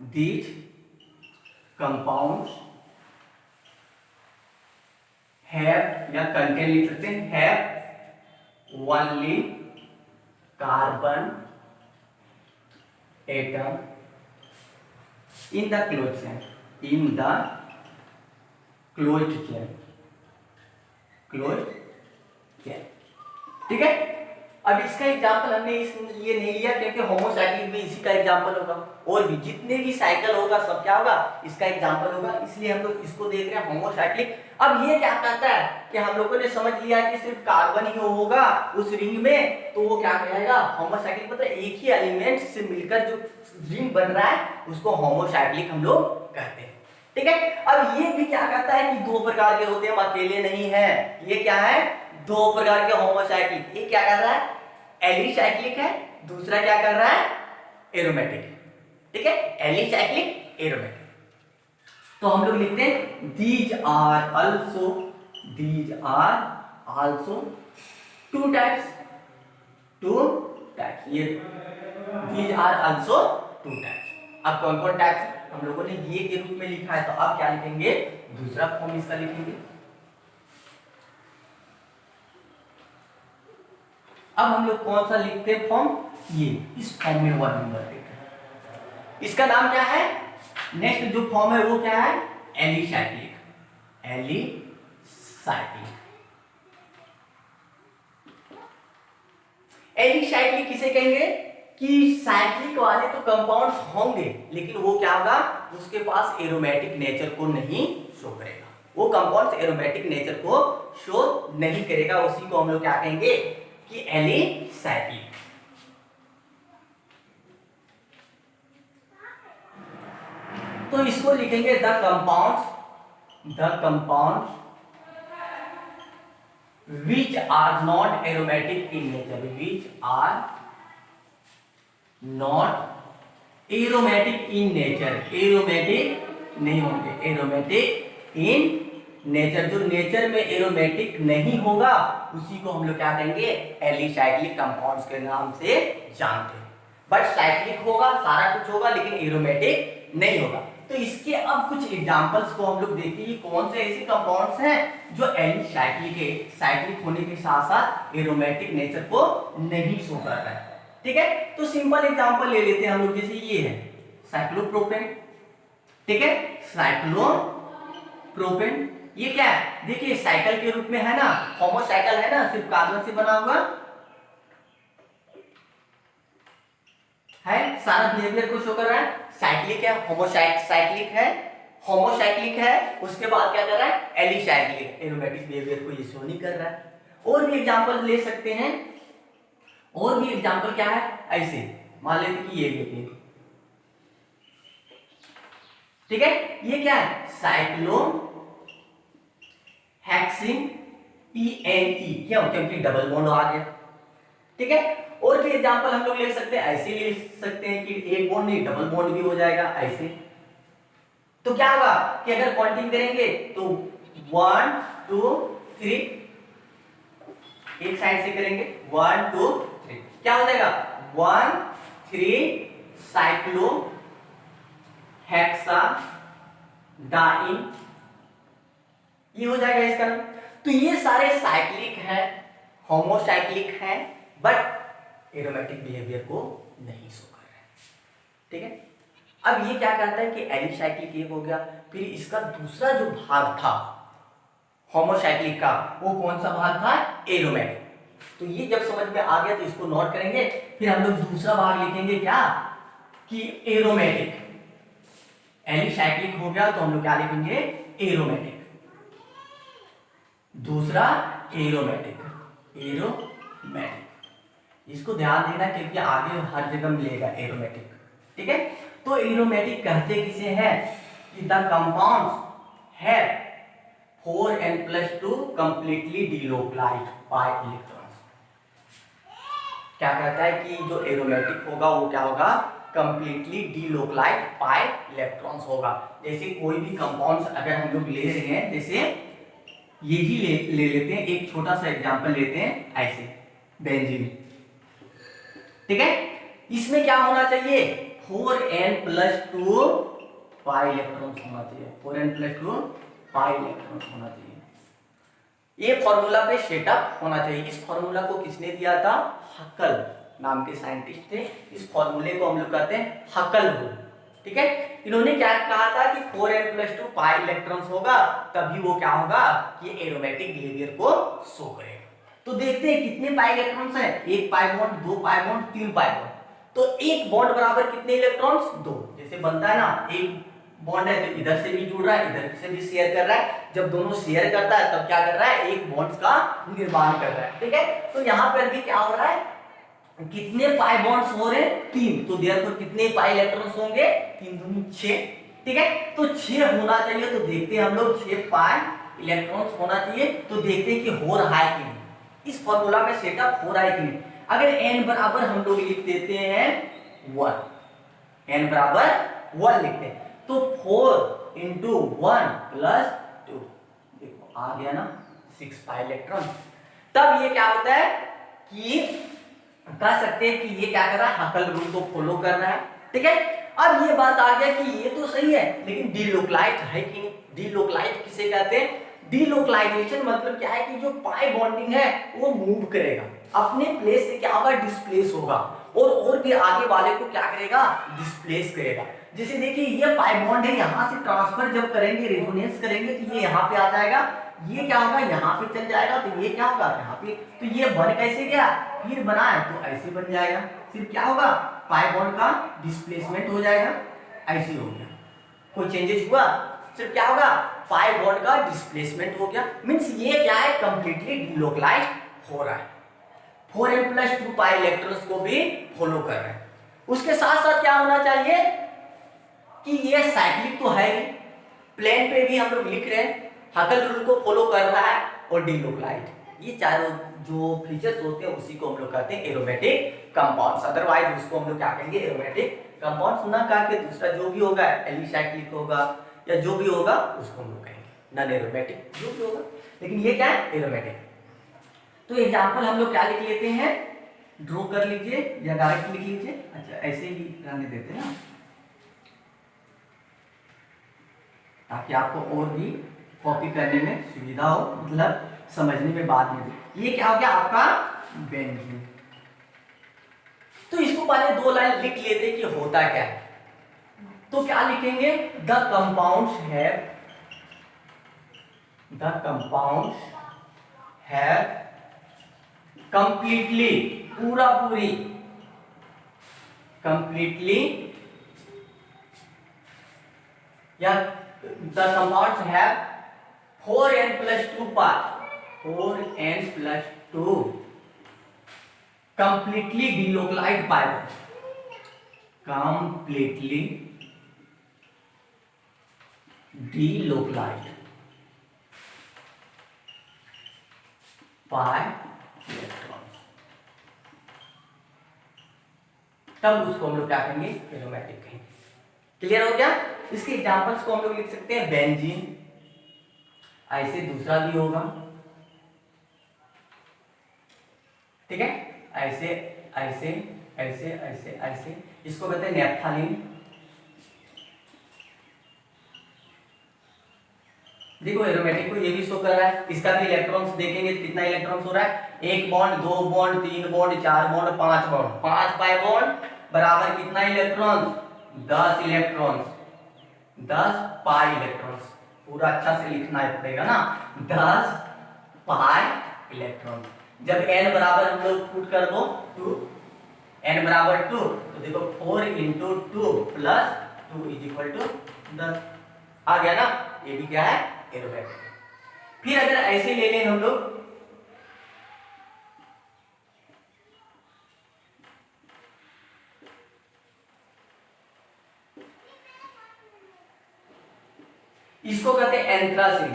these compounds have या contain लिख सकते हैं, have only carbon atom in the closed chain, ठीक है। अब इसका एग्जांपल हमने ये नहीं लिया क्योंकि होमोसाइक्लिक भी इसी का एग्जांपल होगा, और भी जितने भी साइकिल होगा सब क्या होगा, इसका एग्जांपल होगा, इसलिए हम लोग इसको देख रहे हैं होमोसाइक्लिक। अब ये क्या कहता है कि हम लोगों ने समझ लिया कि सिर्फ कार्बन ही होगा उस रिंग में, तो वो क्या कहेगा, होमोसाइक्लिक मतलब एक ही एलिमेंट से मिलकर जो रिंग बन रहा है उसको होमोसाइक्लिक हम लोग कहते हैं, ठीक है। अब ये भी क्या कहता है कि दो प्रकार के होते हैं, हम अकेले नहीं है, ये क्या है, दो प्रकार के होमोसाइक्लिक, एक क्या कर रहा है एलिसाइक्लिक है, दूसरा क्या कर रहा है एरोमेटिक। ठीक है, एलिसाइक्लिक एरोमेटिक। तो हम लोग लिखते हैं these are also two types, ये these are also two types. अब कौन कौन टाइप्स हम लोगों ने ये के रूप में लिखा है, तो अब क्या लिखेंगे दूसरा फॉर्म इसका लिखेंगे। अब हम लोग कौन सा लिखते हैं फॉर्म, ये इस फॉर्म में 1 नंबर देते हैं। इसका नाम क्या है, नेक्स्ट जो फॉर्म है वो क्या है एलिसाइक्लिक, एलिसाइक्लिक किसे कहेंगे कि साइक्लिक वाले तो कंपाउंड्स होंगे लेकिन वो क्या होगा उसके पास एरोमेटिक नेचर को नहीं शो करेगा, वो कंपाउंड्स एरोमेटिक नेचर को शो नहीं करेगा, उसी को हम लोग क्या कहेंगे कि एलिसाइक्लिक। तो इसको लिखेंगे the compounds which are not aromatic in nature, which are not aromatic in nature, aromatic नहीं होंगे, एरोमेटिक इन नेचर, जो नेचर में एरोमेटिक नहीं होगा उसी को हम लोग क्या कहेंगे एलिसाइक्लिक कंपाउंड्स के नाम से जानते हैं। बट साइक्लिक होगा, सारा कुछ होगा लेकिन एरोमेटिक नहीं होगा। तो इसके अब कुछ एग्जांपल्स को हम लोग देखते हैं कौन से ऐसे कंपाउंड्स हैं जो एलिसाइक्लिक है, साइक्लिक होने के साथ साथ एरोमेटिक नेचर को नहीं शो कर रहा है। ठीक है, तो सिंपल एग्जांपल ले लेते हैं हम लोग, जैसे ये है साइक्लोप्रोपेन। ठीक है, साइक्लोप्रोपेन ये क्या है, देखिए साइकिल के रूप में है ना, होमोसाइकिल है ना, सिर्फ कार्बन से बना हुआ है, सारा बिहेवियर को शो कर रहा है। साइक्लिक है, होमोसाइक्लिक है, होमोसाइक्लिक है, उसके बाद क्या कर रहा है एलिसाइक्लिक, एरोमेटिक बिहेवियर को ये शो नहीं कर रहा है। और भी एग्जांपल ले सकते हैं, और भी एग्जांपल क्या है, ऐसे मान लेते कि ये देखिए, ठीक है, ये क्या है साइक्लो हेक्सिन ENE, क्यों, क्योंकि डबल बॉन्ड आ गया। ठीक है, और भी एग्जांपल हम लोग ले सकते हैं, ऐसे ले सकते हैं कि एक बॉन्ड नहीं डबल बॉन्ड भी हो जाएगा ऐसे। तो क्या होगा कि अगर काउंटिंग करेंगे तो 1 2 3, एक साइड से करेंगे 1 2 3, क्या हो जाएगा 1 3 साइक्लो हेक्सा डाइन, ये हो जाएगा इसका। तो ये सारे साइक्लिक है, होमोसाइक्लिक है, बट एरोमेटिक बिहेवियर को नहीं शो कर रहे हैं। ठीक है, अब ये क्या करता है कि एलिसाइक्लिक एक हो गया, फिर इसका दूसरा जो भाग था होमोसाइक्लिक का, वो कौन सा भाग था एरोमेटिक। तो ये जब समझ में आ गया तो इसको नोट करेंगे, फिर हम लोग दूसरा भाग लिखेंगे क्या कि एरोमेटिक। एलिसाइक्लिक हो गया तो हम लोग क्या लिखेंगे एरोमेटिक, दूसरा एरोमेटिक, एरोमेटिक, इसको ध्यान देना क्योंकि आगे हर जगह मिलेगा एरोमेटिक। ठीक है, तो एरोमेटिक कहते किसे हैं कि the compounds have 4n+2 completely delocalised by electrons. क्या कहता है कि जो एरोमेटिक होगा वो क्या होगा कंप्लीटली डिलोकलाइज्ड बाय इलेक्ट्रॉन्स होगा। जैसे कोई भी कंपाउंड्स अगर हम लोग ले रहे हैं, जैसे ये ही ले लेते हैं, एक छोटा सा एग्जांपल लेते हैं ऐसे बेंजीन। ठीक है, इसमें क्या होना चाहिए 4n+2 पाई इलेक्ट्रॉन्स होना चाहिए, 4n+2 पाई इलेक्ट्रॉन्स होना चाहिए। ये फॉर्मूला पे सेटअप होना चाहिए। इस फॉर्मूला को किसने दिया था, हक्कल नाम के साइंटिस्ट थे। इस फॉर्मूले को हम लोग कहते हैं हक्कल रूल। ठीक है, इन्होंने क्या कहा था कि 4n+2 पाई इलेक्ट्रॉन्स होगा तभी वो क्या होगा कि एरोमेटिक बिहेवियर को शो करेगा। तो देखते हैं कितने पाई इलेक्ट्रॉन्स हैं, 1 pi bond, 2 pi bond, 3 pi bond. तो एक बॉन्ड बराबर कितने इलेक्ट्रॉन्स 2, जैसे बनता है ना, एक बॉन्ड है तो इधर से भी जुड़ रहा है इधर से भी शेयर कर रहा है, जब दोनों शेयर करता है तब क्या कर रहा है एक बॉन्ड का निर्माण कर रहा है। ठीक है, तो यहाँ पर भी क्या हो रहा है, कितने पाई बॉन्ड्स हो रहे हैं 3, तो देयरफॉर कितने पाई इलेक्ट्रॉन्स होंगे 3 दूनी 6। ठीक है, तो 6 होना चाहिए, तो देखते हैं हम लोग 6 पाई इलेक्ट्रॉन्स होना चाहिए। तो देखते हैं कि हो रहा है कि नहीं। इस फॉर्मूला में सेटअप हो रहा है कि नहीं। अगर n बराबर हम लोग लिख देते हैं 1, n बराबर 1 लिखते हैं तो 4 इंटू 1 प्लस 2, देखो आ गया ना 6 पाई इलेक्ट्रॉन। तब ये क्या होता है कि कह सकते हैं कि ये क्या कर रहा है, हकल रूल को फॉलो कर रहा है। ठीक है, अब ये बात आ गया कि ये तो सही है लेकिन डीलोकलाइट है कि नहीं। डीलोकलाइट किसे कहते हैं, डीलोकलाइजेशन मतलब क्या है कि जो पाई बॉन्डिंग है वो मूव करेगा अपने प्लेस से, क्या होगा डिस्प्लेस होगा और भी आगे वाले को क्या करेगा, डिस्प्लेस करेगा। जैसे देखिए ये पाई बॉन्ड है, यहाँ से ट्रांसफर जब करेंगे रेजोनेंस करेंगे तो ये यहाँ पे आ जाएगा, ये क्या होगा यहाँ पे चल जाएगा तो ये क्या होगा यहाँ पे, तो ये बन कैसे गया, फिर बना है तो ऐसे बन जाएगा। फिर क्या होगा, पाई बॉन्ड का डिस्प्लेसमेंट हो जाएगा, ऐसे हो गया। कोई चेंजेस हुआ, सिर्फ क्या होगा, पाई बॉन्ड का डिस्प्लेसमेंट हो गया। मींस ये क्या है, कंप्लीटली डिलोकलाइज्ड हो रहा है। 4n प्लस 2 पाई इलेक्ट्रॉन्स को भी फॉलो कर रहे हैं। उसके साथ साथ क्या होना चाहिए कि ये साइक्लिक तो है ही, प्लेन पे भी हम लोग लिख रहे हैं, हकल रूल को फॉलो कर रहा है और डीलोकलाइज्ड, ये चारों जो फीचर्स होते हैं उसी को हम लोग कहते हैं एरोमेटिक कंपाउंड्स। अदरवाइज उसको हम लोग क्या कहेंगे, एरोमेटिक कंपाउंड्स ना कह के दूसरा जो भी होगा एलिसाइक्लिक होगा या जो भी होगा उसको हम लोग कहेंगे नॉन एरोमेटिक, जो भी होगा, लेकिन ये क्या है, एरोमेटिक। तो एग्जांपल हम लोग क्या लिख लेते हैं, ड्रॉ कर लीजिए या डायरेक्ट लिख लीजिए। अच्छा ऐसे ही रहने देते हैं ताकि आपको और भी कॉपी करने में सुविधा हो, मतलब समझने में बात नहीं। ये क्या हो गया आपका बेंजीन। तो इसको पहले 2 लाइन लिख लेते कि होता क्या है। तो क्या लिखेंगे, द कंपाउंड्स हैव कंप्लीटली, पूरा पूरी, कंप्लीटली, या the compounds have 4n plus 2 pi, 4n plus 2 completely delocalized pi, completely delocalized pi electrons. तब उसको हम लोग क्या कहेंगे, एरोमेटिक कहेंगे। क्लियर हो गया। इसके एग्जांपल्स को हम लोग लिख सकते हैं बेंजीन, ऐसे दूसरा भी होगा, ठीक है, ऐसे ऐसे ऐसे ऐसे ऐसे, इसको कहते हैं नेप्थालीन। देखो एरोमेटिक को ये भी शो कर रहा है, इसका भी इलेक्ट्रॉन्स देखेंगे तो कितना इलेक्ट्रॉन्स हो रहा है, 1 bond 2 bond 3 bond 4 bond 5 bond, 5 pi bond बराबर कितना इलेक्ट्रॉन्स, 10 इलेक्ट्रॉन्स, 10 पाई इलेक्ट्रॉन्स। पूरा अच्छा से लिखना पड़ेगा ना, 10 पाई इलेक्ट्रॉन। जब n बराबर हम लोग पुट कर दो 2, n बराबर 2 तो देखो 4 into 2 plus 2 is equal to 10 आ गया ना, ये भी क्या है, एरोमेटिक। फिर अगर ऐसे ले लें हम लोग, इसको कहते हैं एंथ्रासीन,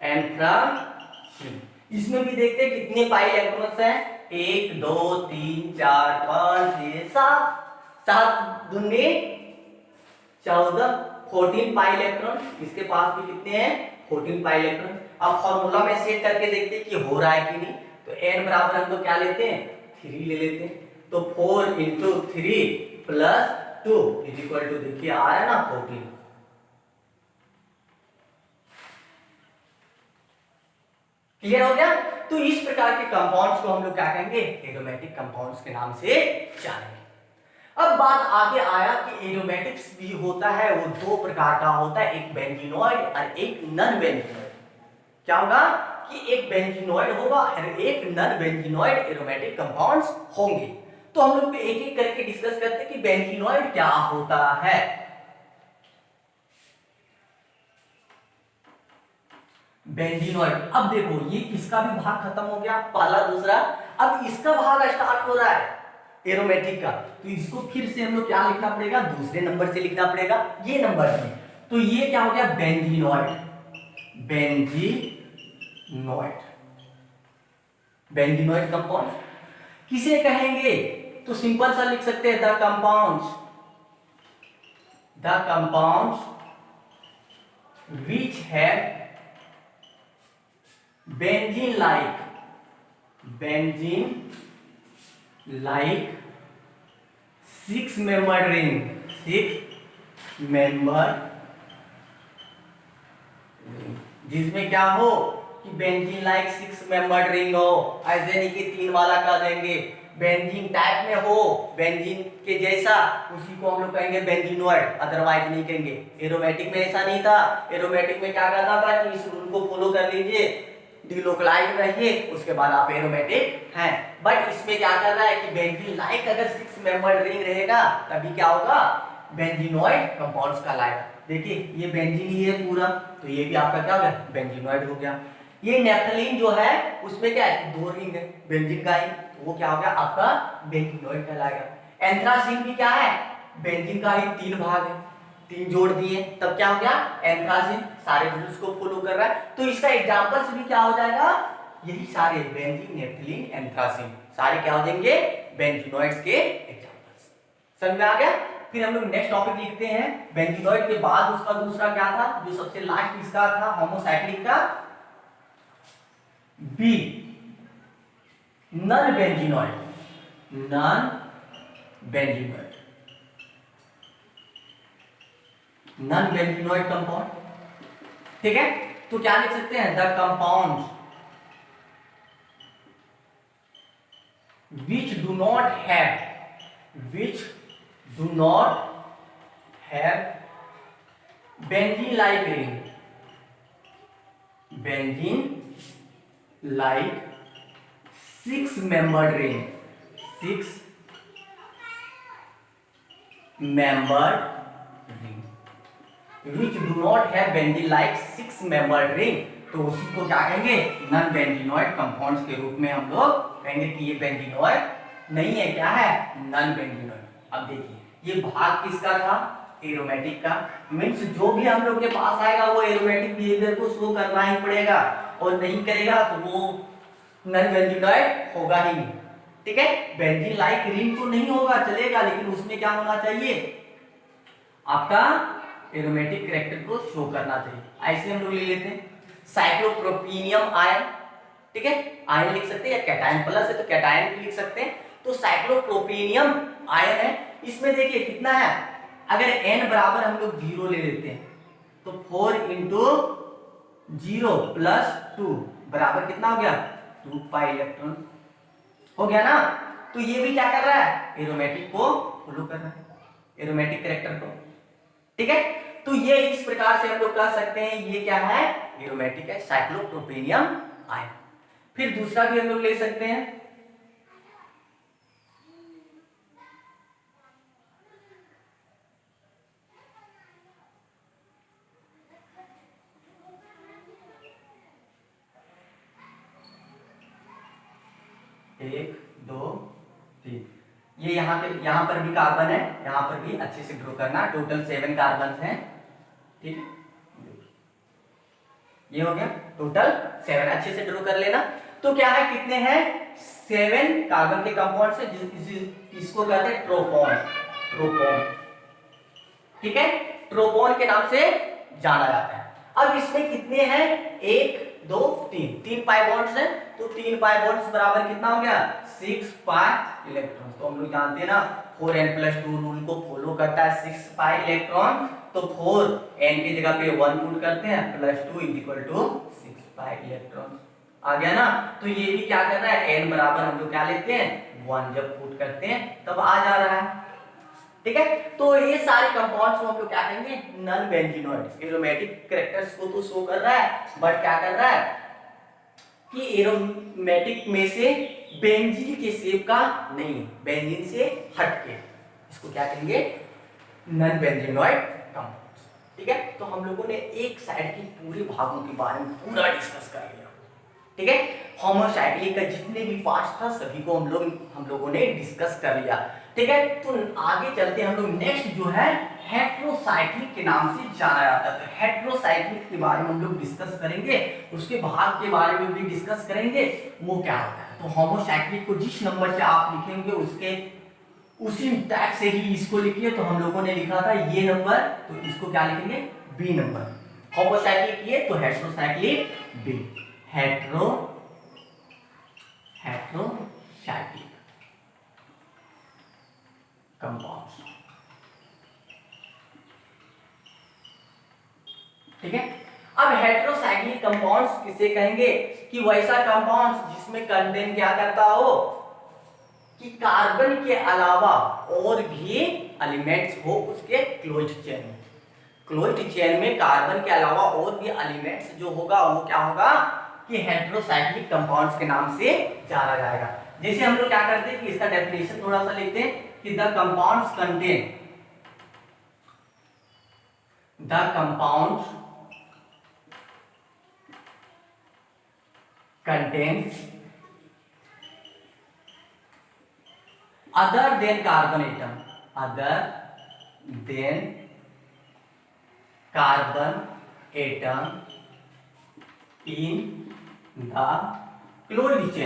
एंथ्रासीन। इसमें भी देखते हैं कितने पाई इलेक्ट्रॉन्स हैं, 1 2 3 4 5 6 7, 7 दूनी 14, 14 पाई इलेक्ट्रॉन। इसके पास भी कितने हैं, 14 पाई इलेक्ट्रॉन। अब फॉर्मूला में सेट करके देखते हैं कि हो रहा है कि नहीं। तो n बराबर हम लोग क्या लेते हैं, 3 ले लेते हैं। तो 4 into 3 plus 2 is equal to, देखिए आ रहा है ना 14। क्लियर हो गया। तो इस प्रकार के कंपाउंड्स को हम लोग क्या कहेंगे, एरोमेटिक कंपाउंड्स के नाम से जानेंगे। अब बात आगे आया कि एरोमेटिक्स भी होता है, वो 2 प्रकार का होता है, एक बेंजीनॉइड और एक नॉन बेंजीनॉइड। क्या होगा कि एक बेंजीनॉइड होगा और एक नॉन बेंजीनॉइड एरोमेटिक कंपाउंड्स होंगे। तो हम लोग एक एक करके डिस्कस करते हैं कि बेंजीनॉइड क्या होता है। बेंजीनॉइड, अब देखो ये इसका भी भाग खत्म हो गया, पहला दूसरा, अब इसका भाग स्टार्ट हो रहा है एरोमेटिक का। तो इसको फिर से हम लोग क्या लिखना पड़ेगा, दूसरे नंबर से लिखना पड़ेगा, ये नंबर में। तो ये क्या हो गया, बेंजीनॉइड, बेंजीनॉइड। बेंजीनॉइड कंपाउंड किसे कहेंगे? तो सिंपल सा लिख सकते हैं, the compounds which have benzene like six membered ring, जिसमें क्या हो कि बेंजीन लाइक 6 मेंबर्ड रिंग हो, ऐसे नहीं कि 3 वाला कर देंगे, बेंजीन टाइप में हो, बेंजीन के जैसा, उसी को हम लोग कहेंगे बेंजीनॉइड, अदरवाइज नहीं कहेंगे। एरोमेटिक में ऐसा नहीं था। एरोमेटिक में क्या कहता था कि इस रूल को फॉलो कर लीजिए, डिलोकलाइज रहिए, उसके बाद आप एरोमेटिक हैं। बट इसमें क्या कर रहा है कि बेंजीन लाइक अगर 6 मेंबर्ड रिंग रहेगा तभी क्या होगा, बेंजीनॉइड कंपाउंड्स कहलाएगा। देखिए ये बेंजीन ही है पूरा, तो ये भी आपका क्या हो गया, बेंजीनॉइड हो गया। ये नेफ्थलीन जो है उसमें क्या है, 2 रिंग है बेंजीन का ही, तो वो क्या हो गया आपका बेंजीनॉइड कहलाएगा। एंथ्रासीन भी क्या है, बेंजीन का ही 3 भाग है, 3 जोड़ दिए तब क्या हो गया एंथ्रासीन, सारे रूल्स को फॉलो कर रहा है। तो इसका एग्जांपल्स भी क्या हो जाएगा, यही सारे बेंजीन, नेफ्थलीन, एंथ्रासीन, सारे क्या हो जाएंगे बेंजीनॉइड्स के एग्जांपल्स। समझ में आ गया? फिर हम लोग नेक्स्ट टॉपिक लिखते हैं, बेंजीनॉइड के बाद उसका दूसरा क्या था, जो सबसे लास्ट इसका था होमोसाइक्लिक का, B non benzenoid, non benzenoid compound. ठीक है, तो क्या लिख सकते हैं, the compound which do not have benzene like ring, six membered ring, which do not have benzene like 6 membered ring, तो उसी को क्या कहेंगे, नॉन बेंजीनॉइड कंपाउंड्स के रूप में हम लोग कहेंगे कि ये बेंजीनॉइड नहीं है, क्या है, नॉन बेंजीनॉइड। अब देखिए ये भाग किसका था, एरोमेटिक का, मींस जो भी हम लोग के पास आएगा वो एरोमेटिक बिहेवियर को शो करना ही पड़ेगा, और नहीं करेगा तो वो नॉन बेंजीनॉइड होगा ही नहीं। ठीक है, बेंजीन लाइक रिंग तो नहीं होगा, चलेगा, लेकिन उसमें क्या होना चाहिए, आपका एरोमेटिक कैरेक्टर को शो करना चाहिए। ऐसे हम लोग ले लेते हैं साइक्लोप्रोपीनियम आयन, ठीक है, आयन लिख सकते हैं, या कैटायन प्लस है तो कैटायन भी लिख सकते हैं। तो साइक्लोप्रोपीनियम आयन है, इसमें देखिए कितना है, अगर n बराबर हम लोग 0 ले लेते हैं तो 4 इंटू 0 प्लस 2 बराबर कितना हो गया, 2 पाई इलेक्ट्रॉन हो गया ना। तो ये भी क्या कर रहा है, एरोमेटिक को फॉलो कर रहा है, एरोमेटिक कैरेक्टर को। ठीक है, तो ये इस प्रकार से हम लोग कह सकते हैं ये क्या है, एरोमेटिक है, साइक्लोप्रोपेनियम आयन। फिर दूसरा भी हम लोग ले सकते हैं, एक दो तीन, ये यहाँ पर भी कार्बन है, यहाँ पर भी अच्छे से ड्रॉ करना, टोटल 7 कार्बन हैं। ठीक है, ये हो गया टोटल 7, अच्छे से ड्रॉ कर लेना। तो क्या है, कितने हैं, 7 कार्बन के कंपाउंड से, इसको कहते हैं ट्रोपोन। ठीक है, ट्रोपोन के नाम से जाना जाता है। अब इसमें कितने हैं, 1 2 3 पाई बॉन्ड्स हैं, तो 3 पाई बॉन्ड्स बराबर कितना हो गया, 6 पाई इलेक्ट्रॉन। तो हम लोग जानते हैं ना 4n+2 रूल को फॉलो करता है, 6 पाई इलेक्ट्रॉन, तो 4n की जगह पे 1 पुट करते हैं, +2 = 6 पाई इलेक्ट्रॉन आ गया ना। तो ये भी क्या कर रहा है, n बराबर हम लोग क्या लेते हैं, 1 जब पुट करते हैं तब आ जा रहा है। ठीक है, तो ये सारे कंपाउंड्स को हम लोग क्या कहेंगे, नॉन बेंजीनॉइड। एरोमेटिक कैरेक्टर्स को तो शो कर रहा है, बट क्या कर रहा है कि एरोमेटिक में से बेंजीन के शेप का नहीं, बेंजीन से हटके, इसको क्या कहेंगे, नॉन बेंजीनॉइड कंपाउंड्स। ठीक है, तो हम लोगों ने एक साइड के पूरे भागों के बारे में पूरा डिस्कस कर लिया। ठीक है, होमोसाइक्लिक का जितने भी पार्ट्स था सभी को हम लोगों ने डिस्कस कर लिया। ठीक है, तो आगे चलते हैं हम लोग, नेक्स्ट जो है हेट्रोसाइक्लिक के नाम से जाना जाता है। तो हेट्रोसाइक्लिक के बारे में हम लोग डिस्कस करेंगे, उसके भाग के बारे में भी डिस्कस करेंगे, वो क्या होता है। तो होमोसाइक्लिक को जिस नंबर से आप लिखेंगे उसके उसी टाइप से ही इसको लिखिए। तो हम लोगों ने लिखा था ये नंबर, तो इसको क्या लिखेंगे, बी नंबर। होमोसाइक्लिक ये तो हेटेरोसाइक्लिक बी, हेटेरोसाइक्लिक कंपाउंड्स। ठीक है। अब हेटेरोसाइक्लिक कंपाउंड्स किसे कहेंगे, कि वैसा कंपाउंड्स जिसमें कंटेन क्या करता हो, कि कार्बन के अलावा और भी एलिमेंट्स हो उसके क्लोज्ड चेन में। क्लोज्ड चेन में कार्बन के अलावा और भी एलिमेंट्स जो होगा वो क्या होगा, कि हेटेरोसाइक्लिक कंपाउंड्स के नाम से जाना जाएगा। जैसे हम लोग क्या करते हैं कि इसका डेफिनेशन थोड़ा सा लिखते हैं कि the compounds contains other than carbon atom in the closed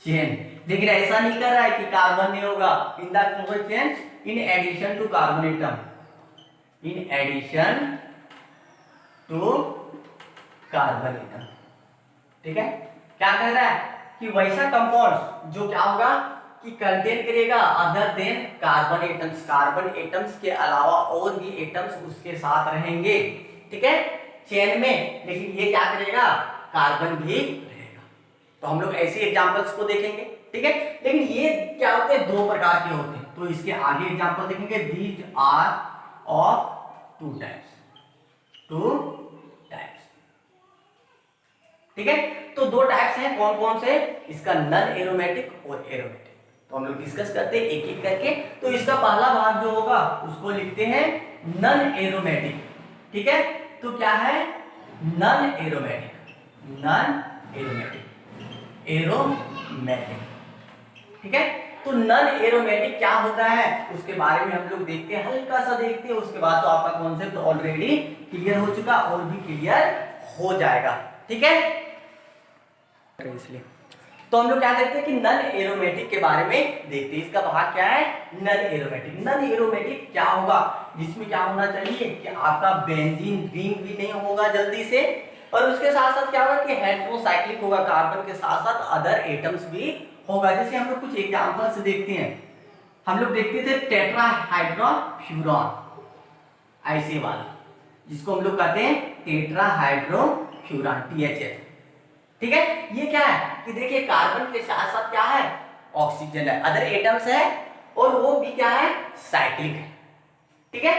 chain। लेकिन ऐसा नहीं कर रहा है कि कार्बन नहीं होगा, in the closed chain in addition to carbon atom, ठीक है। क्या कह रहा है कि वैसा कंपाउंड जो क्या होगा, कि कंटेन करेगा अदर देन कार्बन एटम्स के अलावा और भी एटम्स उसके साथ रहेंगे, ठीक है, चेन में, लेकिन ये क्या करेगा, कार्बन भी रहेगा। तो हम लोग ऐसे एग्जांपल्स को देखेंगे, ठीक है। लेकिन ये क्या होते हैं, दो प्रकार के होते हैं। तो इसके आगे एग्जांपल देखेंगे, these are of two types, ठीक है। तो दो टाइप्स हैं, कौन कौन से, इसका नन एरोमेटिक और एरोमेटिक। तो हम लोग डिस्कस करते हैं एक एक करके। तो इसका पहला भाग जो होगा उसको लिखते हैं नन एरोमेटिक, ठीक है। तो क्या है, नन एरोमेटिक, ठीक है। तो नन एरोमेटिक क्या होता है उसके बारे में हम लोग देखते हैं, हल्का सा देखते हैं, उसके बाद तो आपका कॉन्सेप्ट ऑलरेडी क्लियर हो चुका और भी क्लियर हो जाएगा, ठीक है। इसलिए तो हम लोग क्या देखते हैं कि नन एरोमेटिक के बारे में देखते हैं। इसका भाग क्या है, नन एरोमेटिक क्या होगा, जिसमें क्या होना चाहिए कि आपका बेंजीन रिंग भी नहीं होगा जल्दी से, और उसके साथ साथ क्या होगा कि हेटेरोसाइक्लिक होगा, कार्बन के साथ साथ अदर एटम्स भी होगा। जैसे हम लोग कुछ एग्जांपल्स देखते हैं, हम लोग देखते थे टेट्राहाइड्रोफ्यूरॉन, ऐसे वाला जिसको हम लोग कहते हैं टेट्राहाइड्रोफ्यूरॉन, THF, ठीक है। ये क्या है कि देखिए कार्बन के साथ साथ क्या है, ऑक्सीजन है, अदर एटम्स है, और वो भी क्या है, साइक्लिक है, ठीक है।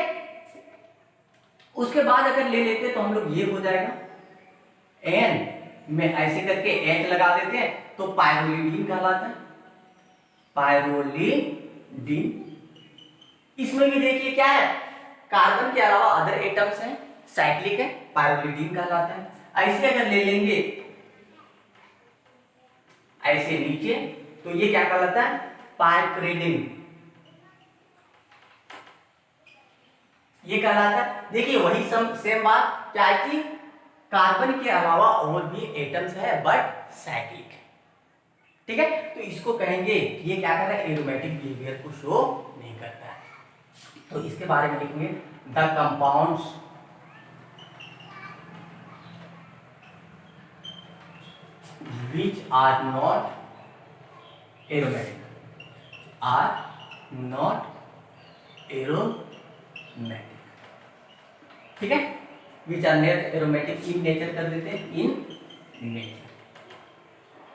उसके बाद अगर ले लेते तो हम लोग ये हो जाएगा एन में ऐसे करके एच लगा देते हैं तो पायरोलिडीन कहलाता है, पायरोलिडीन। इसमें भी देखिए क्या है, कार्बन के अलावा अदर एटम्स हैं, साइक्लिक है, पायरोलिडीन कहलाता है। ऐसे अगर ले लेंगे ऐसे नीचे तो ये क्या कहलाता है, पाइपरिडीन, ये कहलाता है। देखिए वही सेम बात क्या है कि कार्बन के अलावा और भी एटम्स है बट साइक्लिक है, ठीक है। तो इसको कहेंगे ये क्या कर रहा है, एरोमेटिक बिहेवियर को शो नहीं करता है। तो इसके बारे में लिखेंगे the compounds which are not aromatic, ठीक है। which are not aromatic in nature कर देते हैं, in nature,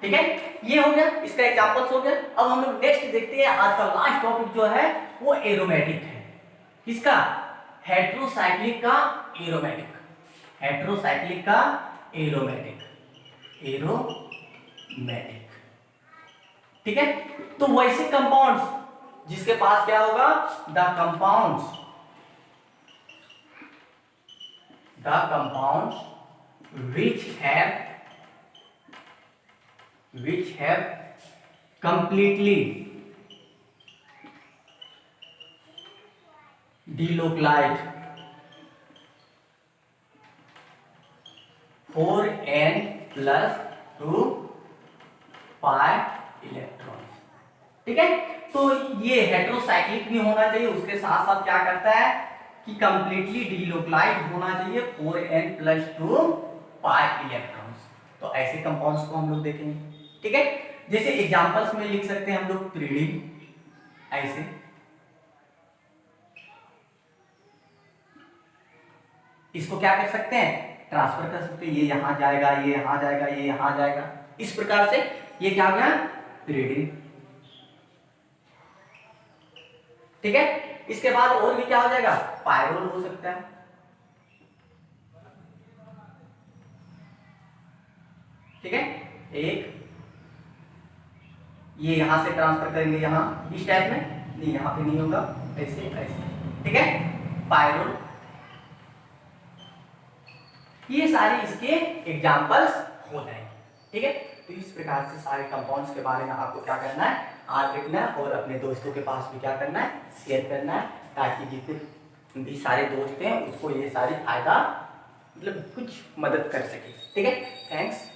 ठीक है। ये हो गया, इसका एग्जांपल्स हो गया। अब हम लोग नेक्स्ट देखते हैं, आज का लास्ट टॉपिक जो है वो एरोमेटिक है। किसका, हेटेरोसाइक्लिक का एरोमेटिक, एरोमेटिक, ठीक है। तो वैसे कंपाउंड्स जिसके पास क्या होगा, the compounds which have completely delocalized for an 2 pi electrons. ठीक है, तो ये हेटेरोसाइक्लिक भी होना चाहिए, उसके साथ साथ क्या करता है कि कंप्लीटली डिलोकलाइज होना चाहिए 4n+2 पाई इलेक्ट्रॉन्स। तो ऐसे कंपाउंड्स को हम लोग देखेंगे। ठीक है, जैसे एग्जांपल्स में लिख सकते हैं हम लोग प्रीडिन, ऐसे इसको क्या कर सकते हैं, ट्रांसफर कर सकते हैं, ये यहां जाएगा, ये यहां जाएगा, ये यहां जाएगा, इस प्रकार से ये क्या हो गया प्रीडिन। ठीक है, इसके बाद और भी क्या हो जाएगा, पायरोल हो सकता है। ठीक है, एक ये यहां से ट्रांसफर करेंगे यहां इस टाइप में, नहीं यहां पे नहीं होगा, ऐसे ऐसे। ठीक है, पायरोल, ये सारे इसके एग्जांपल्स हो जाएंगे। ठीक है, तो इस प्रकार से सारे कंपाउंड्स के बारे में आपको क्या करना है, याद रखना है और अपने दोस्तों के पास भी क्या करना है, शेयर करना है, ताकि जितने भी सारे दोस्त हैं उसको ये सारी फायदा मतलब कुछ मदद कर सके। ठीक है, थैंक्स।